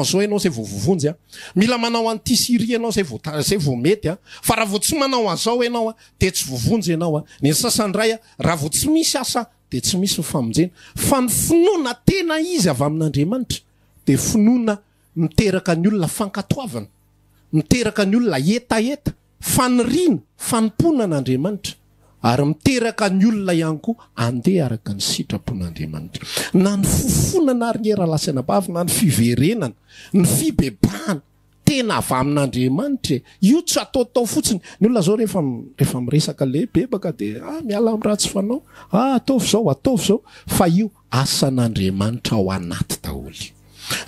an'izao ianao zay voavonjy mila manao an'ity siry ianao zay vao mety fa raha vao tsy manao an'izao ianao de tsy voavonjy ianao ny sasany ray raha vao tsy misy asa de tsy misy famonjena fa ny finoana tena izy avy amin'Andriamanitra de finoana miteraka ny olona fankatoavana miteraka ny olona etaeta faniriana fanomponan'Andriamanitra ary miteraka ny olona ihany koa andeha araka ny sitrapon'Andriamanitra na ny fofonana ary ny era-lasanabavy na ny fiverenana ny fibebahana tena avy amin'Andriamanitra io tsy ataotao fotsiny ny olona zao rehefa miresaka le bebaka de miala amin'ny ratsy fanao ataovy zao fa io asan'Andriamanitra ao anaty daholy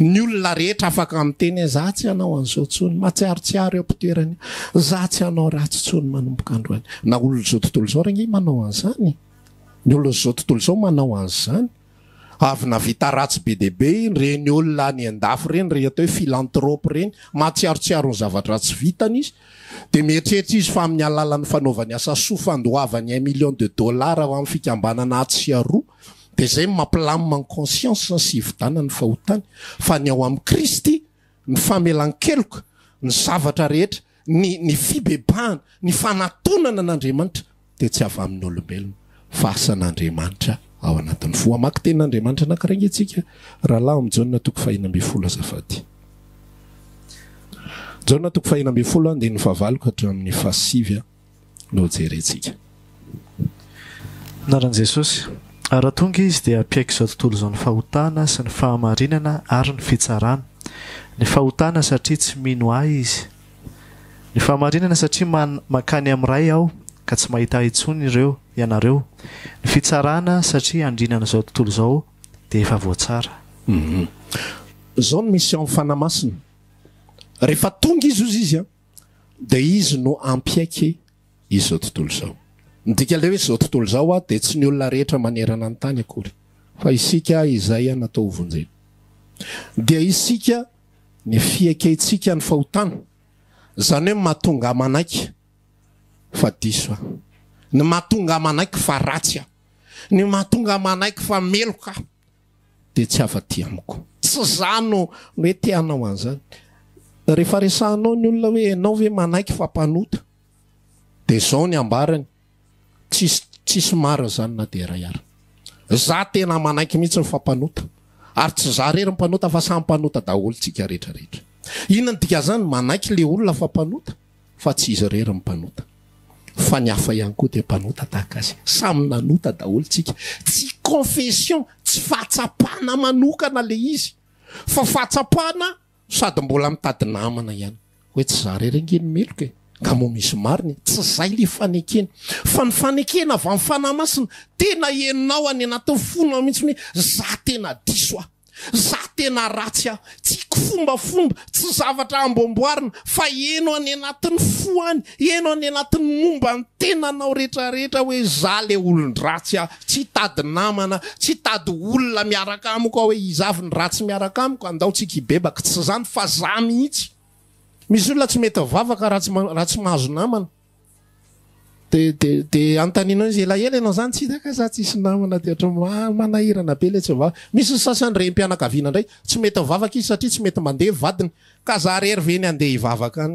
ny olona rehetra afaka miteny za tsy anao an'izao tsony matsiarotsiaro eo ampitoerany za tsy anao ratsy tsony manomboka androany na olona zao tontolo zao rangy manao an'izany ny olona zao tontolo zao manao an'izany avy na vita ratsy be dehibe reny olona any an-dafy reny re atao hoe philanthrope reny matsiarotsiaro ny zavatra tsy vitany izy de mieritreritra izy fa amin'ny alalan'ny fanaovany asa soa fandoavany $1 million ao amin'ny fikambanana atsiaroa de zay mampilamina ny conscience sy hividana ny fahotany fa ny ao amin'ny Kristy ny famelan-keloka ny zavatra rehetra ny fibebahana ny fanatonana an'Andriamanitra de tsy avy amin'ny olombelona fa asan'Andriamanitra ao anatin'ny fo amaky tenin'Andriamanitra anankiray antsika rahalahy amin'ny Jaona 4:12 azafady Jaona 4:12 andiny fahavaloko hatramin'ny 7 no jerentsika naran'i Jesosy raha tonga izy dia ampiaiky izao tontolo izao ny fahotana sy ny fahamarinana ary ny fitsarana ny fahotana satria tsy mino ahy izy ny fahamarinana satria makany amin'ray aho ka tsy mahita intsony ireo ianareo ny fitsarana satria andrinana izao tontolo izao dia efa voatsara zao ny misy amin'ny fanamasina rehefa tonga izy ozy izy de izy no ampyaiky izao tontolo zao. Ndika le hoe zao tontolo zao de tsy ny olona rehetra manerana ny tany akory fa isika izay natao vonjeny. Dia isika ny fiakentsika ny fahotana zany hoe mahatonga manaiky fa diso ny mahatonga manaiky fa ratsy ny mahatonga manaiky fa meloka de tsy afaty amiko tsy zano hoe teanao an'izany. Rehefa resahanao ny olona hoe ianao hoe manaiky fa mpanota de zao ny ambarany tsisy maro zany na de ray ary za tena manaiky mihitsy ny fampanota ary tsy za rery mpanota fa samy mpanota daholo tsika rehetrarehetra. Inona dika zany manaiky le olona fampanota fa tsy izy rery mpanota fa ny hafa ihany koa de mpanota tahaka azy samy nanota daholo tsika. Tsy confession tsy fahatsapana manokana le izy fa fahatsapana sady mbola mitady namana ihany hoe tsy za rery angeny meloka ka mo misy mariny tsy zay le fanekena fa ny fanekena avy amin'ny fanamasina tena ianao any anaty fona mihitsy hoe za tena diso za tena ratsy tsy fombafomba tsy zavatra ambomboarina fa eno any anatin'ny foany eno any anatin'ny momba ny tenanao rehetrarehetra hoe za le olon-dratsy tsy tady namana tsy tady olona miaraka amiko hoe izavy ny ratsy miaraka amiko andao tsika ibebaka tsy zany fa za mihitsy. Misy olona tsy mety vavaka raha tsy mahazo namana de antaninao izy elaela ianao zany tsy hitaka za tsisy namana de ohatra manahirana be le tsy vavaka. Misy sasany rem-pianakaviana indray tsy mety vavaka izy satria tsy mety mandeha vadiny ka za rery veny andeha hivavaka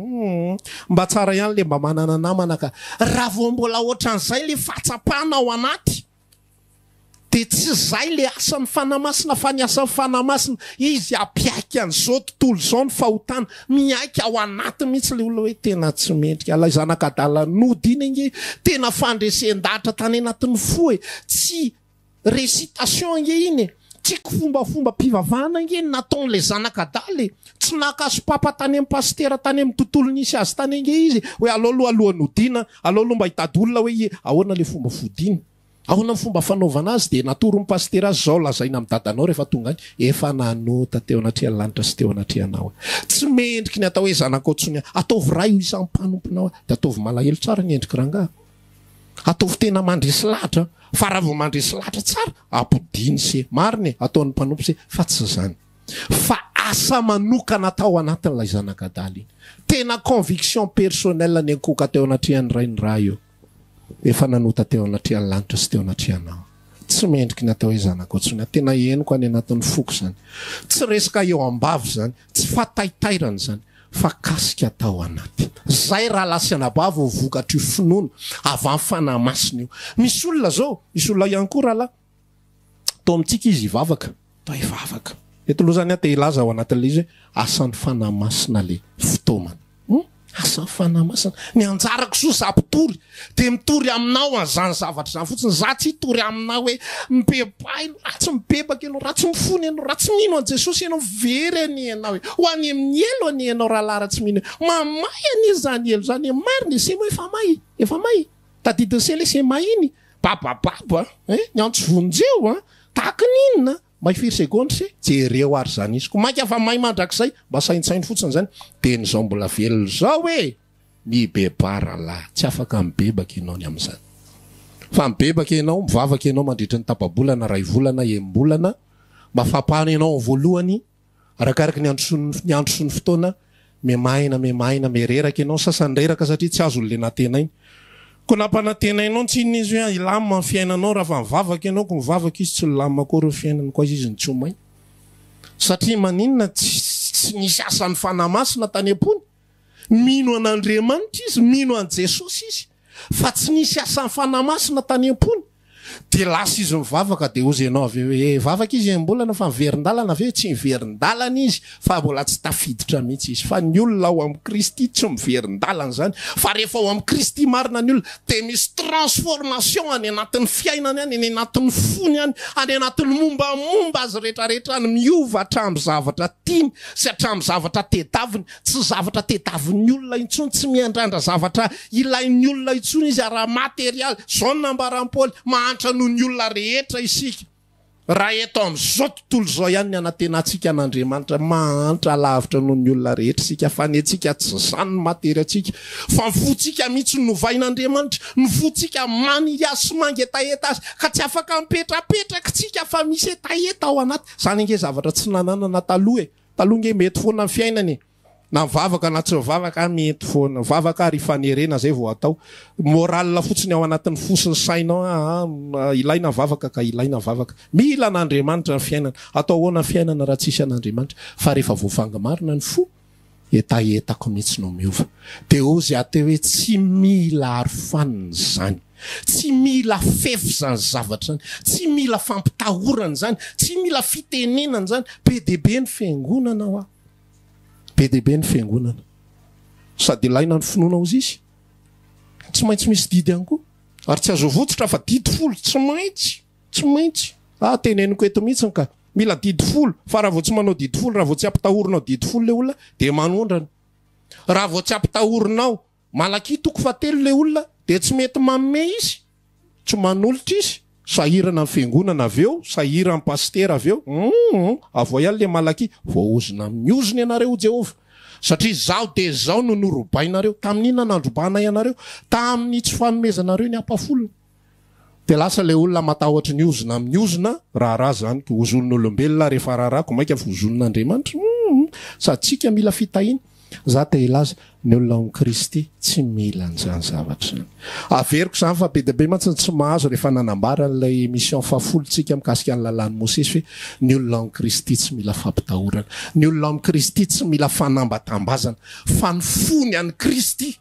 mba tsara ihany le mba manana namana ka raha vao mbola ohatran'izay le fahatsapana ao anaty de tsy zay le asan'ny fanamasina fa ny asan'ny fanamasina izy apiaiky an'izao tontolo zao ny fahotana miaiky ao anaty mihitsy le olona hoe tena tsy mendrika ala zanakadalanody iny ange tena fandresen-dahatra tany anatin'ny fo tsy récitation ange iny tsy fombafomba mpivavahana ange nataon'le zanakadaly tsy nakasopapa tany amin'ny pastera tany amin'ny tontolo nisy azy tany ange izy hoe aloloha alohan'odina aloloha mba hitady olona hoe ahoana le fomba fodiny ahoana ny fomba fanaovana azy de natoro ny pastera azy zao lazaina amin'ny dadanao rehefa tonga any efa nanota teo anatrihan'ny lanitra sy teo anatrihanao tsy mendriky ny atao hoe zanakao tsony ataovy ray io isan'ny mpanomponao de ataovy malahelo tsara ny endriky rangaha ataovy tena mandresy lahatra fa raha vao mandresy lahatra tsara ampodiny se mariny ataon'ny mpanompo se fa tsy zany fa asa manokana atao anatin'ilay zanakadaly iny tena conviction personnelle ny ankoka teo anatrihan'ny ray ny raha io efa nanota teo anatrihan'ny lanitra sy teo anatrihanao tsy mendriky ny atao hoe zanakao tsony tena henoko any anatin'ny foko zany tsy resaka eo ambavy zany tsy fataitairana zany fa kasika atao anaty zay raha lasanabavy ho vokatry finoana avy amin'ny fanamasina io. Misy olona zao misy olona ihany koa raha tao amintsika izy hivavaka tao hivavaka eto aloha zany te ilaza ao anatin'le izy hoe asan'ny fanamasina le fotoamana asan'ny fanamasina ny anjarako so za mpitory de mitory aminao an'izany zavatra zany fotsiny za tsy hitory aminao hoe mibebay raha tsy mibebaka ianao raha tsy mifony ianao raha tsy mino an' Jesosy ianao very any ianao ho any amin'ny elo any ianao raha lara tsy mino mamay any zany elo zany mariny se mo efa may tadidiny se le se mahiny babababa ny antso vonjeo tahaka ninona may firy seconde se jereo ary zany izy ko mainka afa may mandrak'izay mba saintsainy fotsiny zany de nyzao mbola velona zao hoe mibebara lahy tsy afaka mibebaka ianao ny am'izany fa mibebaka ianao mivavaka ianao mandritra ny tapa-bolana ray volana embolana mba fampahana ianao voalohany arakaraky ny andro sy ny fotoana memaina mereraka ianao sasany reraka satria tsy azo le natena iny ko nampanantenainao tsy iny izy hoe ilamina fiainanao raha fa mivavaka ianao ko mivavaka izy tsy lamina koa reo fiainany koa izy ny tsomay satria maninona tsy nisy asan'ny fanamasina tany am-pony mino an'Andriamanitra izy mino an' Jesosy izy fa tsy nisy asan'ny fanamasina tany am-pony de lasa izy mivavaka de ozy ianao avy hoe vavaka izy mbolana fa miverin-dalana ave tsy miverin-dalana izy fa mbola tsy tafiditra mihitsy izy fa ny olona ao amin'ny Kristy tsy miverin-dalana zany fa rehefa ao amin'ny Kristy marina ny olona de misy transformation any anatin'ny fiainany any any anatin'ny fony any anatin'ny mombamomba azy rehetrarehetra any miova hatramin'ny zavatra tiany sy hatramin'ny zavatra tedaviny tsy zavatra tedavin'ny olona intsony tsy miandrandra zavatra ilain'ny olona intsony izy raha material zao nambaram-Paoly noho ny olona rehetra isika raha eto am'izao tontolo zao ihany ny anatenantsika an'Andriamanitra mantra lavitra noho ny olona rehetra sika fanetsika tsy zany ny matery atsika fa mifotsika mihitsy novain'Andriamanitra mifotsika maniasy mangetaeta azy ka tsy afaka mipetrapetraka tsika fa misy etaeta ao anaty zany nge zavatra tsy nananana taloha nge mety foana ny fiainany na mivavaka na tsy mivavaka mety foana vavaka ary fanerena zay vao atao moral fotsiny ao anatin'ny fosiny sainao ilaina vavaka ka ilaina vavaka mila an'Andriamanitra ny fiainana atao ahoana ny fiainana raha tsisy an'Andriamanitra fa rehefa voafanga marina ny fo etaetako mihitsy no miova de ozy ateo hoe tsy mila arofanina zany tsy mila fefy zany zavatra zany tsy mila fampitahorana zany tsy mila fitenenana zany be debe ny fiangonana ho be debe ny fiangonana sady ilaina ny finoana ozy izy tsy maintsy misy didy ihany koa ary tsy azo votsitra fa didy folo tsy maintsy teneniko eto mihitsy ka mila didy folo fa raha vao tsy manao didy folo raha vao tsy ampitahorinao didy folo le olona de manondrana raha vao tsy ampitahorinao malaky toko fa telo le olona de tsy mety manome izy tsy manolotra izy sahirana ny fiangonana aveo sahirana pasteur aveo avao ihany le malaky voaozina miozina ianareo Jehova satria zao de zao no norobainareo tamin'ina nandrobana ianareo tamin'ny tsy fanomezanareo ny ampafolony de lasa le olona matahotra ny ozina miozina raha zany ko ozon'olombelona rehefa raharako maika fa ozon'Andriamanitra satsika mila fitahina za te ilaza ny olona ao Kristy tsy mila an'izany zavatra zany averiko zany fa be de be mantsy tsy mahazo rehefa nanambara n'ilay émission fafolontsika mikasika ny lalàn'ny Mosesy hoe ny olona ao Kristy tsy mila fampitahorana ny olona ao Kristy tsy mila fanambatambazana fa ny fony an'i Kristy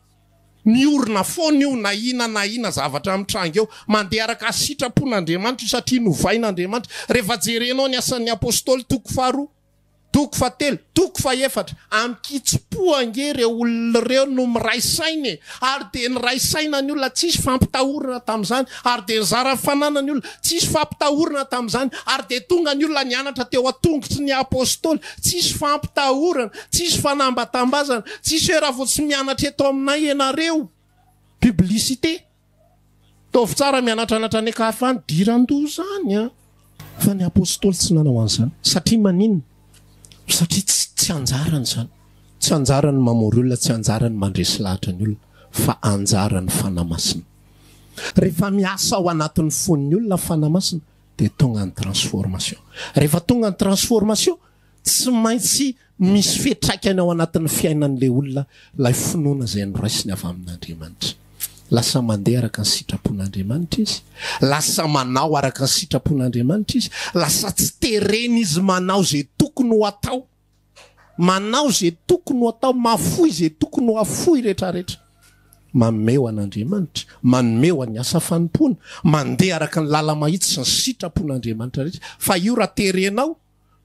miorina foana io na ina zavatra mitranga eo mandeha araka sitrapon'Andriamanitra satria novain'Andriamanitra rehefa jerenao ny asan'ny apôstôly toko faharoa toko fatelo toko faefatra amkitsipoange reo olona reo no miraisainy ary de ny raisaina ny olona tsisy fampitahorana tam'izany ary de nyzara fanana ny olona tsisy fampitahorana tam'izany ary de tonga ny olona nianatra teo atongotry ny apôstôly tsisy fampitahorana tsisy fanambatambazana tsisy hoe raha vao tsy mianatra eto aminay ianareo publicité tovy tsara mianatranatra ny ekafany dirando zany fa ny apôstôly tsy nanao an'izany satria maninona satria tsy anjarany zany tsy anjarany mamory olona tsy anjarany mandresy lahatra ny olona fa anjarany fanamasina rehefa miasa ao anatin'ny fon'ny olona fanamasina de tonga ny transformation rehefa tonga ny transformation tsy maintsy misy fetraikany ao anatin'ny fiainan'le olona lay finoana zay noraisiny avy amin'Andriamanitra lasa mandeha araka ny sitrapon'Andriamanitra izy lasa manao araka ny sitrapon'Andriamanitra izy lasa tsy terena izy manao zay tokony ho atao manao zay tokony ho atao mafoy zay tokony ho afoy rehetrarehetra mameo an'Andriamanitra manome ho ny asa fanompona mandeha araka ny lala mahitsy sy ny sitrapon'Andriamanitra rehetra fa io raha terenao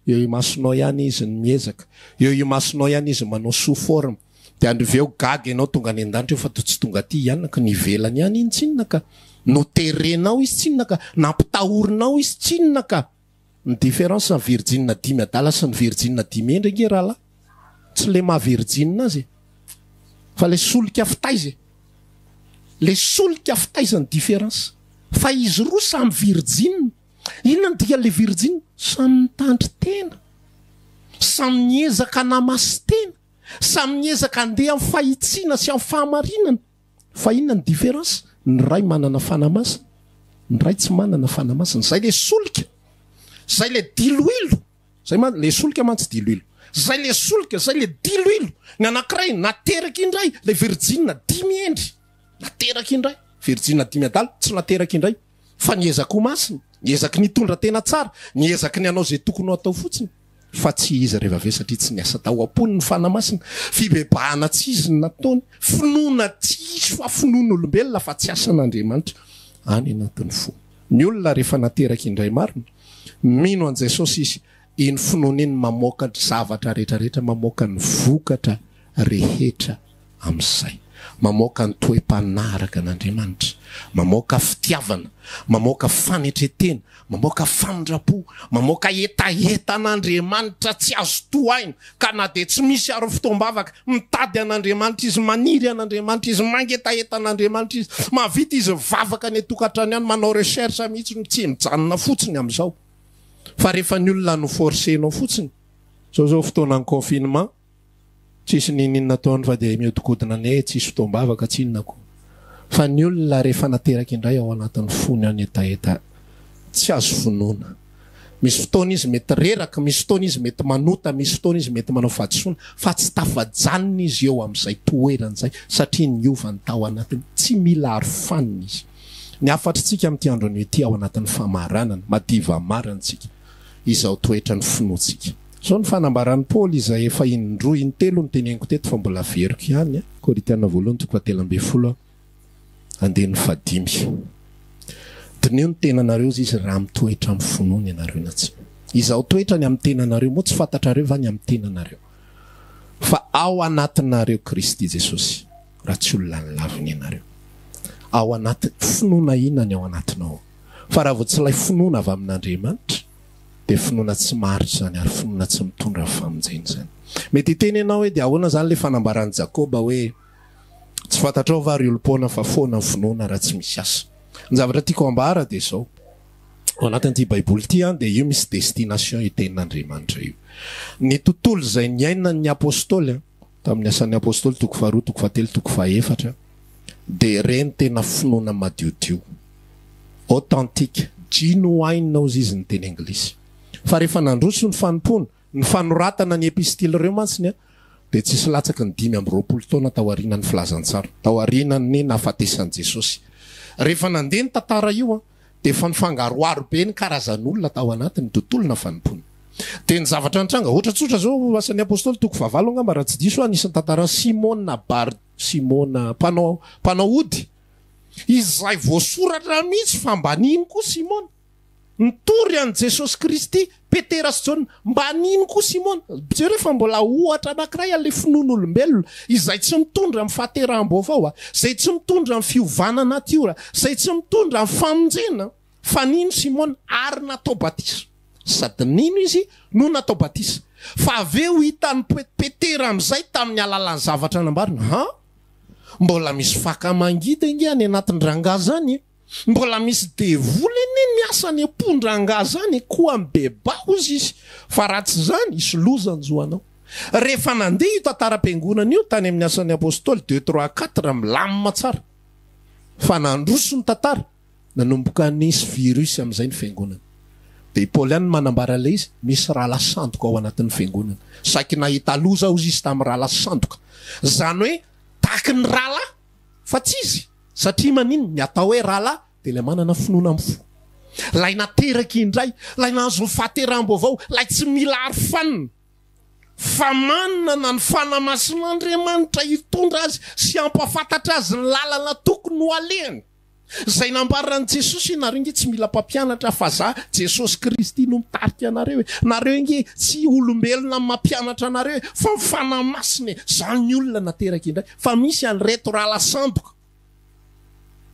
eo imasonao ihany izy ny miezaka eo imasonao ihany izy manao sous forme de androveo gaga ianao tonga any an-danitra eo fa tsy tonga aty ihany ka nivelany ihany iny tsinona ka no terenao izy tsinona ka nampitahorinao izy tsinona ka ny différence ny virgine dimy adala sy ny virgine dimy endra nge raha lahy tsy le maha virgine azy fa le solika fitaizy le solika fitaizany différence fa izy roa samy virgine inona ny dia le virgine samy mitandry tena samy niezaka namasy tena samy niezaka andeha amin'ny fahitsiana sy amin'ny fahamarinana fa inona ny différence ny ray manana fanamasina ny ray tsy manana fanamasina zay le solika zay le diloilo zay le solika mantsy diloilo zay le solika zay le diloilo ny anankiray nateraka indray le virgine dimy endry nateraka indray virgine dimy adala tsy nateraka indray fa niezaka ho masina niezaky nitondra tena tsara niezaky ny anao zay tokony ho atao fotsiny fa tsy izy rehefa ve satria tsy niasa tao am-pony ny fanamasina fibebahana tsy izy ny nataony finoana tsisy fa finoana olombelona fa tsy asan'Andriamanitra any anatin'ny fo ny olona rehefa nateraka indray marina mino an Jesosy izy iny finoana iny mamoaka zavatra rehetrarehetra mamoaka ny vokatra rehetra amin'izay mamoaka ny toe-panaraka an'Andriamanitra mamoaka fitiavana mamoaka fanetretena mamoaka famindrapo mamoaka etaeta an'Andriamanitra tsy azo tohaina ka na de tsy misy aro fitombavaka mitady an'Andriamanitra izy maniry an'Andriamanitra izy mangetaeta an'Andriamanitra izy mavita izy vavaka ny tokantrano ihany manao recherche mihitsy tsy mijanona fotsiny amin'izao fa rehefa ny olona no forcenao fotsiny zao fotoanany confinement tsisy ninina taony fa de miodikodina ne tsisy fotoam-bavaka tsinona ko fa ny olona rehefa nateraky indray ao anatin'ny fony any etaeta tsy azo finoana. Misy fotoana izy mety reraka, misy fotoana izy mety manota, misy fotoana izy mety manao fahadisoana fa tsy tafajanona izy eo amin'izay toeran'izay satria ny ova ny tao anatiny tsy mila arofanina izy. Ny afatritsika amin'ity andro an'ity ao anatin'ny famaranana madiva marantsika izao toetra ny finoantsika. Zao ny fanambaran'ny Paoly izay efa indroa intelo ny teneniko teto fa mbola veriko ihany Korintena voalohany toko fahatelo amby folo andeny fadimy. Dinio ny tenanareo izy raha mitoetra amin'ny finoana ianareo na tsy. Izao toetra ny amin'ny tenanareo moa tsy fantatrareo va ny amin'ny tenanareo. Fa ao anatinareo Kristy Jesosy raha tsy olona ny laviny ianareo. Ao anaty finoana inona ny ao anatinao. Fa raha vao tsy ilay finoana avy amin'Andriamanitra dia finoana tsy maharitra zany ary finoana tsy mitondra famonjena zany. Mety tenenao hoe dia ahoana zany le fanambaran'i Jakoba hoe tsy fantatrao va ry olom-poana fa foana ny finoana raha tsy misy asa. Ny zavatra tiako ambara dia zao. Ao anatin'ity baiboly ity dia io misy destination io tenin'Andriamanitra io. Ny tontolo izay niaina ny apôstôly tamin'ny asan'ny apôstôly toko faharoa, toko fahatelo, toko fahaefatra dia reny tena finoana madiodio. Authentique, genuine nao izy ny teny anglisy. Fa rehefa nandroso ny fanompony, ny fanoratana ny epistily ireo mantsiny dia tsisy latsaka ny 5 taona tao aorianan'ny filazantsara, tao aorianan'ny nahafatesan'i Jesosy. Rehefa nandeha ny tantara io dia efa nifangaroaro be ny karazan'olona tao anatin'ny tontolona fanompony. Dia ny zavatra nitranga ohatra tsotra zao asan'ny apôstôly toko fahavalo angamba raha tsy diso anisan'ny tantara Simona panao ody. Izay voasoratra mihitsy fa mbaniny koa Simona. Nitory an Jesosy Kristy, Petera sy John, mbaniny koa Simona. Rehefa mbola ohatra anankiray an'le finoan'olombelona izay tsy mitondra amin'ny fahateraham-baovao, izay tsy mitondra amin'ny fiovana natiora, izay tsy mitondra amin'ny famonjena. Fa nino Simona ary natao batisa. Sady nino izy no natao batisa. Fa aveo hitan'ny Petera amin'izay tamin'ny alalan'ny zavatra nambarina. Mbola misy faka mangida inge any anatin'ny rangazany. Mbola misy devoly ny miasa ny ampon-drangazany koa ambebaozy izy. Fa raha tsy zany isy lozany zoanao. Rehefa nandeha io tantara-piangonana io tany amin'ny asan'ny apôstôly 2, 3, 4 milamina tsara. Fa nandroso ny tantara nanomboka nisy virus amin'izay ny fiangonana. Dia Paoly ihany manambara le izy misy raha lasandoka ao anatin'ny fiangonana. Saky nahita loza ao izy tamin'ny raha lasandoka. Zany hoe tahaky ny rahala fa tsy izy. Satria manino ny atao hoe rahala dia ilay manana finoana amin'ny fo. Lay nateraky indray, lay nahazo ny fahateraham-baovao, lay tsy mila arofanina. Fa manana ny fanamasin'Andriamanitra hitondra azy sy ampafantatra azy ny lalana tokony ho alehany. Zay nambaran'i Jesosy nareo inge tsy mila mpampianatra fa za Jesosy Kristy no mitarika anareo. Nareo inge tsy olombelona mampianatra anareo fa mifanamasina. Zany olona nateraky indray. Fa misy an'ireto rahala sandoka.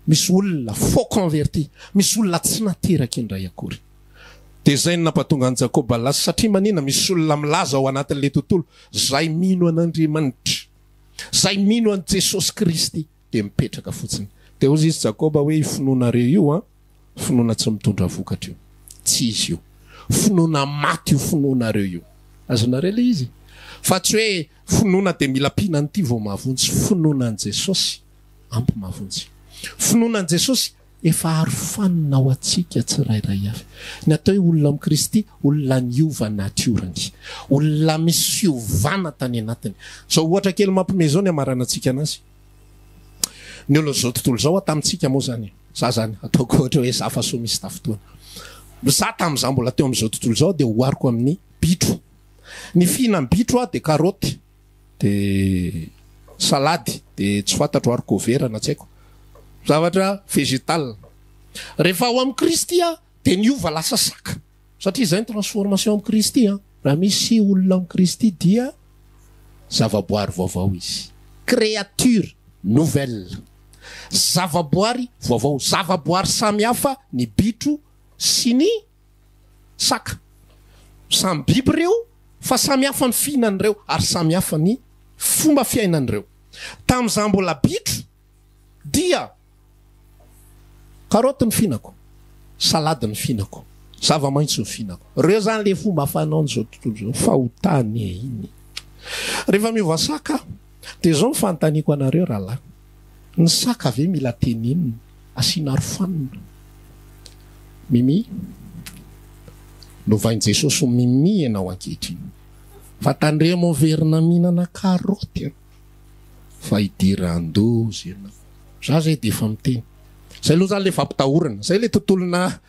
Misy olona faux converti, misy olona tsy nateraky indray akory. Dia zay ny nampatonga an'i Jakoba lasa satria manina misy olona milaza ao anatin'ilay tontolo. Zay mino an'Andriamanitra, zay mino an'i Jesosy Kristy dia mipetraka fotsiny. Dia ozy izy Jakoba hoe finoanareo io finoana tsy mitondra vokatra io. Tsy izy io. Finoana maty io finoanareo io. Azonareo le izy. Fa tsy hoe finoana dia mila pinan'ity vao mahavonjy. Finoanan'i Jesosy ampy mahavonjy. Finoanan'i Jesosy efa arofanina ao atsika tsirairay avy. Ny atao hoe olona amin'ny Kristy, olona niova natiorany. Olona misy fiovana tany anatiny. Zao ohatra kely mampime zao ny amarana antsika anazy. Ny olo zao tontolo zao tamintsika moa zany. Za zany ataoko ohatra hoe za fa so misy tafotoana. Za tamin'izao mbola teo amin'izao tontolo zao dia hoariko amin'ny bitro. Ny fihinam bitro dia karoty, dia salady, dia tsy fantatro haricot na tsy haiko. Zavatra végétal. Rehefa ao amin'ny Kristy dia niova lasa saka. Satria izay ny transformation amin'ny Kristy. Raha misy olona amin'ny Kristy dia zavaboary vaovao izy. Créature nouvelle. Zavaboary vaovao. Zavaboary samihafa ny bitro sy ny saka. Samy biby reo fa samihafa ny fihinan'ireo ary samihafa ny fomba fiainan'ireo. Tamin'izany mbola bitro dia karoty ny fihinako, salady ny fihinako, zava-maitso ny fihinako. Reo zany le fomba fanaony zao tontolo zao fahotany iny. Rehefa miova saka de zao mifanontaniako anareo rahalahy. Ny saka ve mila tenenina asiana arofanina? Mimi novain Jesosy mimi ianao ankehitriny. Fa tandre moverina mihinana karoty fa idiran-dozy ianao. Za zay de efa miteny. Zay aloha zany le fampitahorana. Zay le tontolona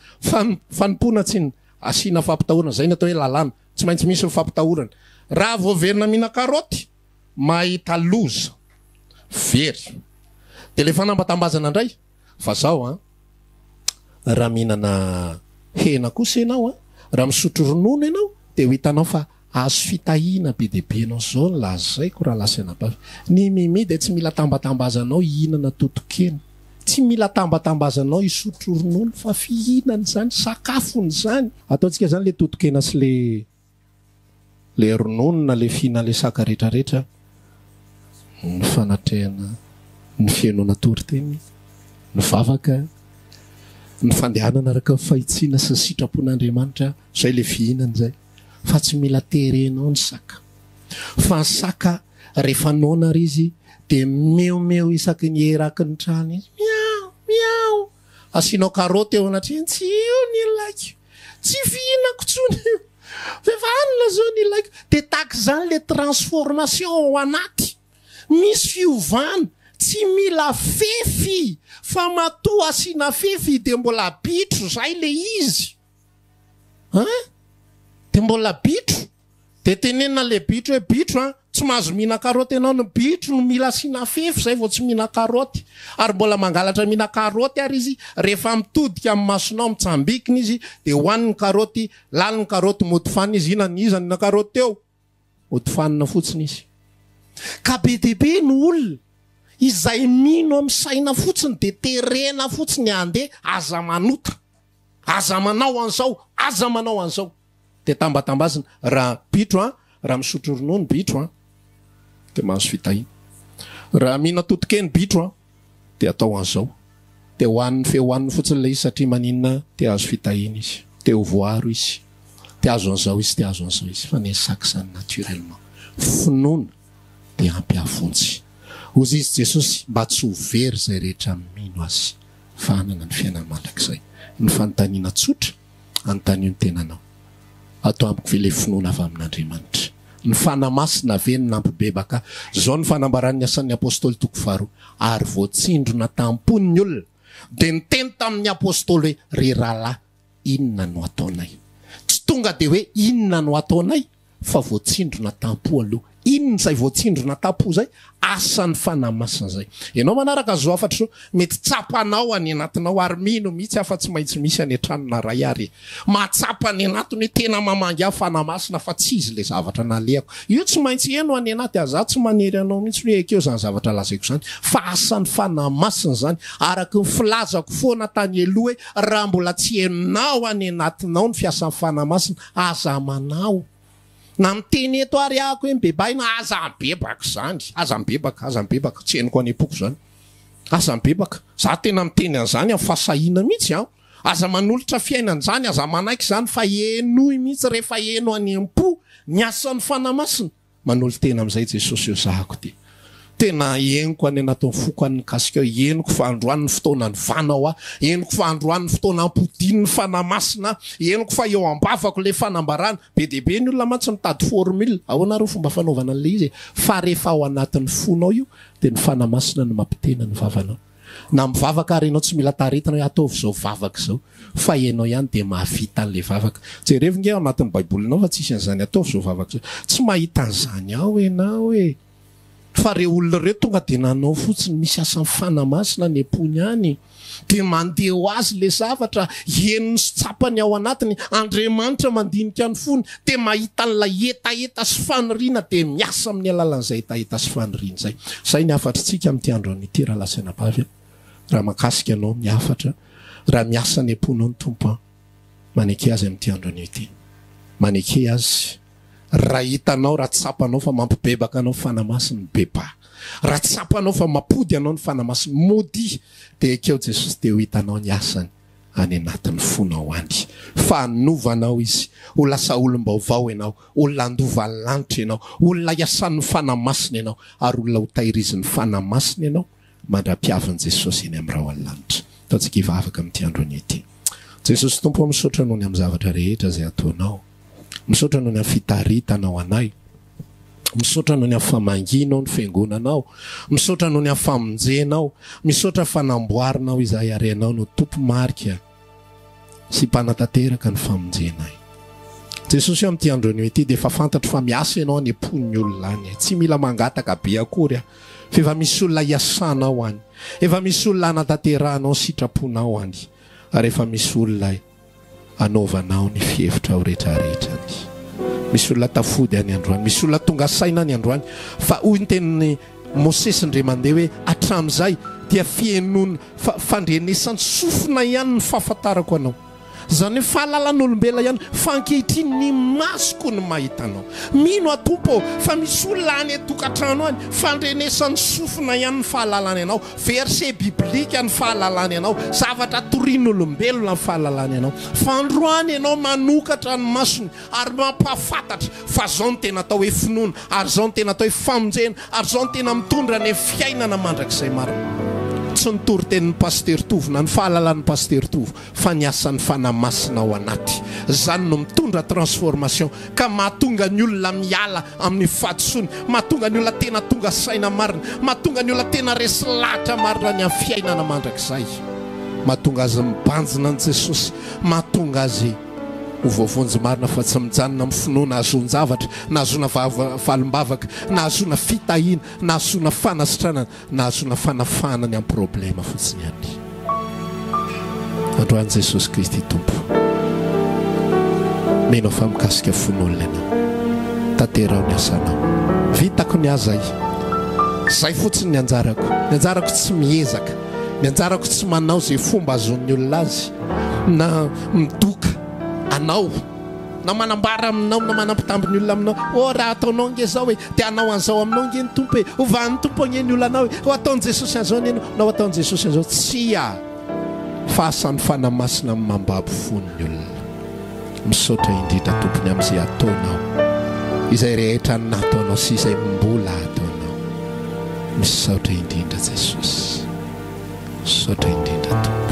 fanompona tsy asiana fampitahorana. Zay natao hoe lalàna. Tsy maintsy misy ny fampitahorana. Raha voaverina mihinana karoty, mahita loza, very. De le fanambatambazana indray. Fa zao raha mihinana hena kosa ianao raha misotro ronono ianao de ho hitanao fa azo fitahina be de be anao zao ny lazaiko raha lasana bavy. Ny mimi de tsy mila tambatambazanao hihinana totokena. Tsy mila tambatambazanao isotro ronono fa fihinana zany, sakafony zany. Ataontsika zany le totokena sy le ronono na le fihina le saka rehetrarehetra ny fanatrehana ny fiainona toriteny, ny vavaka, ny fandehanana araka ny fahitsiana sy ny sitrapon'Andriamanitra, zay le fihinana zay. Fa tsy mila terenao ny saka. Fa ny saka rehefa nona ry izy de meo isaky ny eraky ny trano izy. Miao, miao. Asianao karoty eo anatriny, tsy io ny laiko. Tsy fihinako tsony. Vevanina zao ny laiko. De tak zany le transformation ao anaty. Misy fiovana. Tsy mila fefy. Fa matoa asiana fefy de mbola bitro zay le izy. De mbola bitro. De tenena le bitro hoe bitro tsy mahazo mihina karoty ianao ny bitro no mila asiana fefy zay vao tsy mihina karoty. Ary mbola mangalatra mihina karoty ary izy rehefa mitodika amin'ny masonao mitsambikiny izy de hoaniny karoty, laliny karoty motifanina izy inany izy na karoty teo. Motifanina fotsiny izy. Ka be debe ny olona izay mino amin'ny saina fotsiny de terena fotsiny andeha aza manota. Aza manao an'izao, aza manao an'izao. De tambatambazina raha bitro raha misotro ronono bitro de mahazo fitahina. Raha mihina totokena bitro de atao an'izao. De hoaniny fehoaniny fotsiny le izy satria maninona de azo fitahina izy. De ho voaro izy. De azo an'izao izy, de azo an'izao izy. Fa nesaka zany naturellement. Finoana de ampy AHAVONJY. Ozy izy Jesosy mba tsy ho very zay rehetra mino azy. Fa anana ny fiainana mandrakizay. Ny fanontaniana tsotra anontaniany tenanao. Atao amiko ve le finoana avy amin'Andriamanitra. Ny fanamasina ve ny nampibebaka. Zao ny fanambaran'ny asan'ny apôstôly toko faharoa. Ary voatsindrona tampon'ny olona. De ny teny tamin'ny apôstôly hoe ry rahalahy, inona no ataonay? Tsy tonga de hoe inona no ataonay, fa voatsindrona tampo aloha. Inona zay voatsindrona tampo zay? Asan'ny fanamasina zay. Ianao manaraka zao afatra zao mety tsapanao any anatinao ary mino mihitsy afa tsy maintsy misy any antranona ray ary. Matsapa any anatiny tena mamangy ahy fanamasina fa tsy izy le zavatra naleako. Io tsy maintsy eno any anaty aza tsy manery anao mihitsy hoe ekeo zany zavatra lazaiko zany. Fa asan'ny fanamasina zany araky ny filazako foana tany aloha hoe raha mbola tsy henonao any anatinao ny fiasan'ny fanamasina aza manao. Na miteny eto ary ahako hoe mibebahina aza mibebaka zany. Aza mibebaka, tsy henoko any epoko zany. Aza mibebaka. Za tena miteny an'izany amin'ny fasahina mihitsy aza manolotra fiainana zany, aza manaiky zany fa henoy mihitsy rehefa heno any ampo ny asan'ny fanamasina. Manolo tena amin'izay Jesosy eo zahako ty. Tena henoko any anatin'ny foko any kasika henoko fa androan'ny fotoana ny vanao henoko fa androan'ny fotoana ampodin'ny fanamasina, henoko fa eo ambavako le fanambarana. Be debe ny olona mantsy mitady formule. Ahoana reo fomba fanaovana an'le izy fa rehefa ao anatin'ny fonao io de ny fanamasina no mampitena ny vavanao. Na mivavaka ary ianao tsy mila taretina hoe ataovy zao vavaka zao. Fa ianao ihany de mahavita an'le vavaka. Jerevy nge ao anatin'ny baibolinao fa tsisy an'izany ataovy zao vavaka zao. Tsy mahita an'izany ao ianao e. Fa reo olona reo tonga de nanao fotsiny misy asan'ny fanamasina ny epony any. De mandeha ho azy le zavatra henony sy tsapany ao anatiny. Andriamanitra mandinika ny fony de mahita an'ilay etaeta sy faniriana de miasa amin'ny alalan'izay etaeta sy faniriana zay. Zay ny afatritsika amin'ity andro an'ity raha lasana bavy. Raha makasika anao ny afatra, raha miasa ny eponao ny tompo, maneke azy amin'ity andro an'ity. Maneke azy. Raha hitanao, raha tsapanao fa mampibebaka anao fanamasiny beba. Raha tsapanao fa mampody anao ny fanamasiny mody. De ekeo Jesosy de ho hitanao ny asany any anatin'ny fonao any fa anovanao izy ho lasa olom-baovao ianao olona andovan'ny lanitra ianao olona iasan'ny fanamasina ianao ary olona ho tahiriziny fanamasina ianao mandra-piavan'i Jesosy eny amin'ny rao an-lanitra ataontsika hivavaka amin'ity andro ity. Jesosy tompo misaotra noho ny amin'ny zavatra rehetra izay ataonao, misaotra noho ny amin'ny fitaritanao anay, misaotra noho ny amin'ny famanginao ny fiangonanao, misaotra noho ny amin'ny famonjenao, misaotra fanamboarinao izay arenao no tompo marika sy mpanatanteraka ny famonjenay. Jesosy amin'ity andro ity dia efa fantatro fa miasa ianao any ampon'ny olona any, tsy mila mangataka be akory fa efa misy olona iasanao any, efa misy olona anatanteranao sitraponao any, ary efa misy olona anaovanao ny fihevitra ao rehetrarehetrany. Misy olona tafody any androany, misy olona tonga saina any androany fa hoy ny tenin'ny Mosesy ndre mandeha hoe hatramin'izay dia fienona fandrenesany sofina ihany ny fahafantarako anao. Zany fahalalan'olombelona ihany fa ankehitriny ny masoko ny mahitanao. Mino a tompo fa misy olona any tokantrano any fandrenesany sofina ihany ny fahalalany anao, verset biblika ny fahalalany anao, zavatra torian'olombelona ny fahalalany anao. Fa androany ianao manokatra ny masony ary mampahafantatra fa zao ny tena atao hoe finoana, ary zao ny tena atao hoe famonjena, ary zao ny tena mitondra ny fiainana mandrakizay marina. Tsy ny toritenin'ny Pasteur Tovo na ny fahalalan'ny Pasteur Tovo fa ny asan'ny fanamasina ao anaty. Zany no mitondra transformation ka mahatonga ny olona miala amin'ny fahadisoany, mahatonga ny olona tena tonga saina marina, mahatonga ny olona tena resy lahatra marina ny amin'ny fiainana mandrakizay, mahatonga azy mibanjina ny Jesosy, mahatonga azy ho voavonjy marina fa tsy mijanona amin'ny finoana azony zavatra, na azona valombavaka, na azona fitahiana, na azona fanasitranana, na azona fanafana ny amin'ny problema fotsiny any. Androany Jesosy Kristy tompo, menao fa mikasika fon'olona ianao, tanterao ny asanao, vitako ny azay, zay fotsiny ny anjarako tsy miezaka, ny anjarako tsy manao zay fomba azon'ny olona azy, na midoka anao, na manambara aminao, na manampitamby ny olona aminao, raha ataonao nge zao hoe dia anao an'izao aminao nge ny tompo, ovan'ny tompo nge ny olona anao, ataon'i Jesosy an'izao neno, na ataon'i Jesosy an'izao, tsy fa asan'ny fanamasina amin'ny mambabo fon'ny olona. Misaotra indrindra tompony amin'izay ataonao, izay rehetra nataonao sy izay mbola ataonao. Misaotra indrindra Jesosy, misaotra indrindra tompo.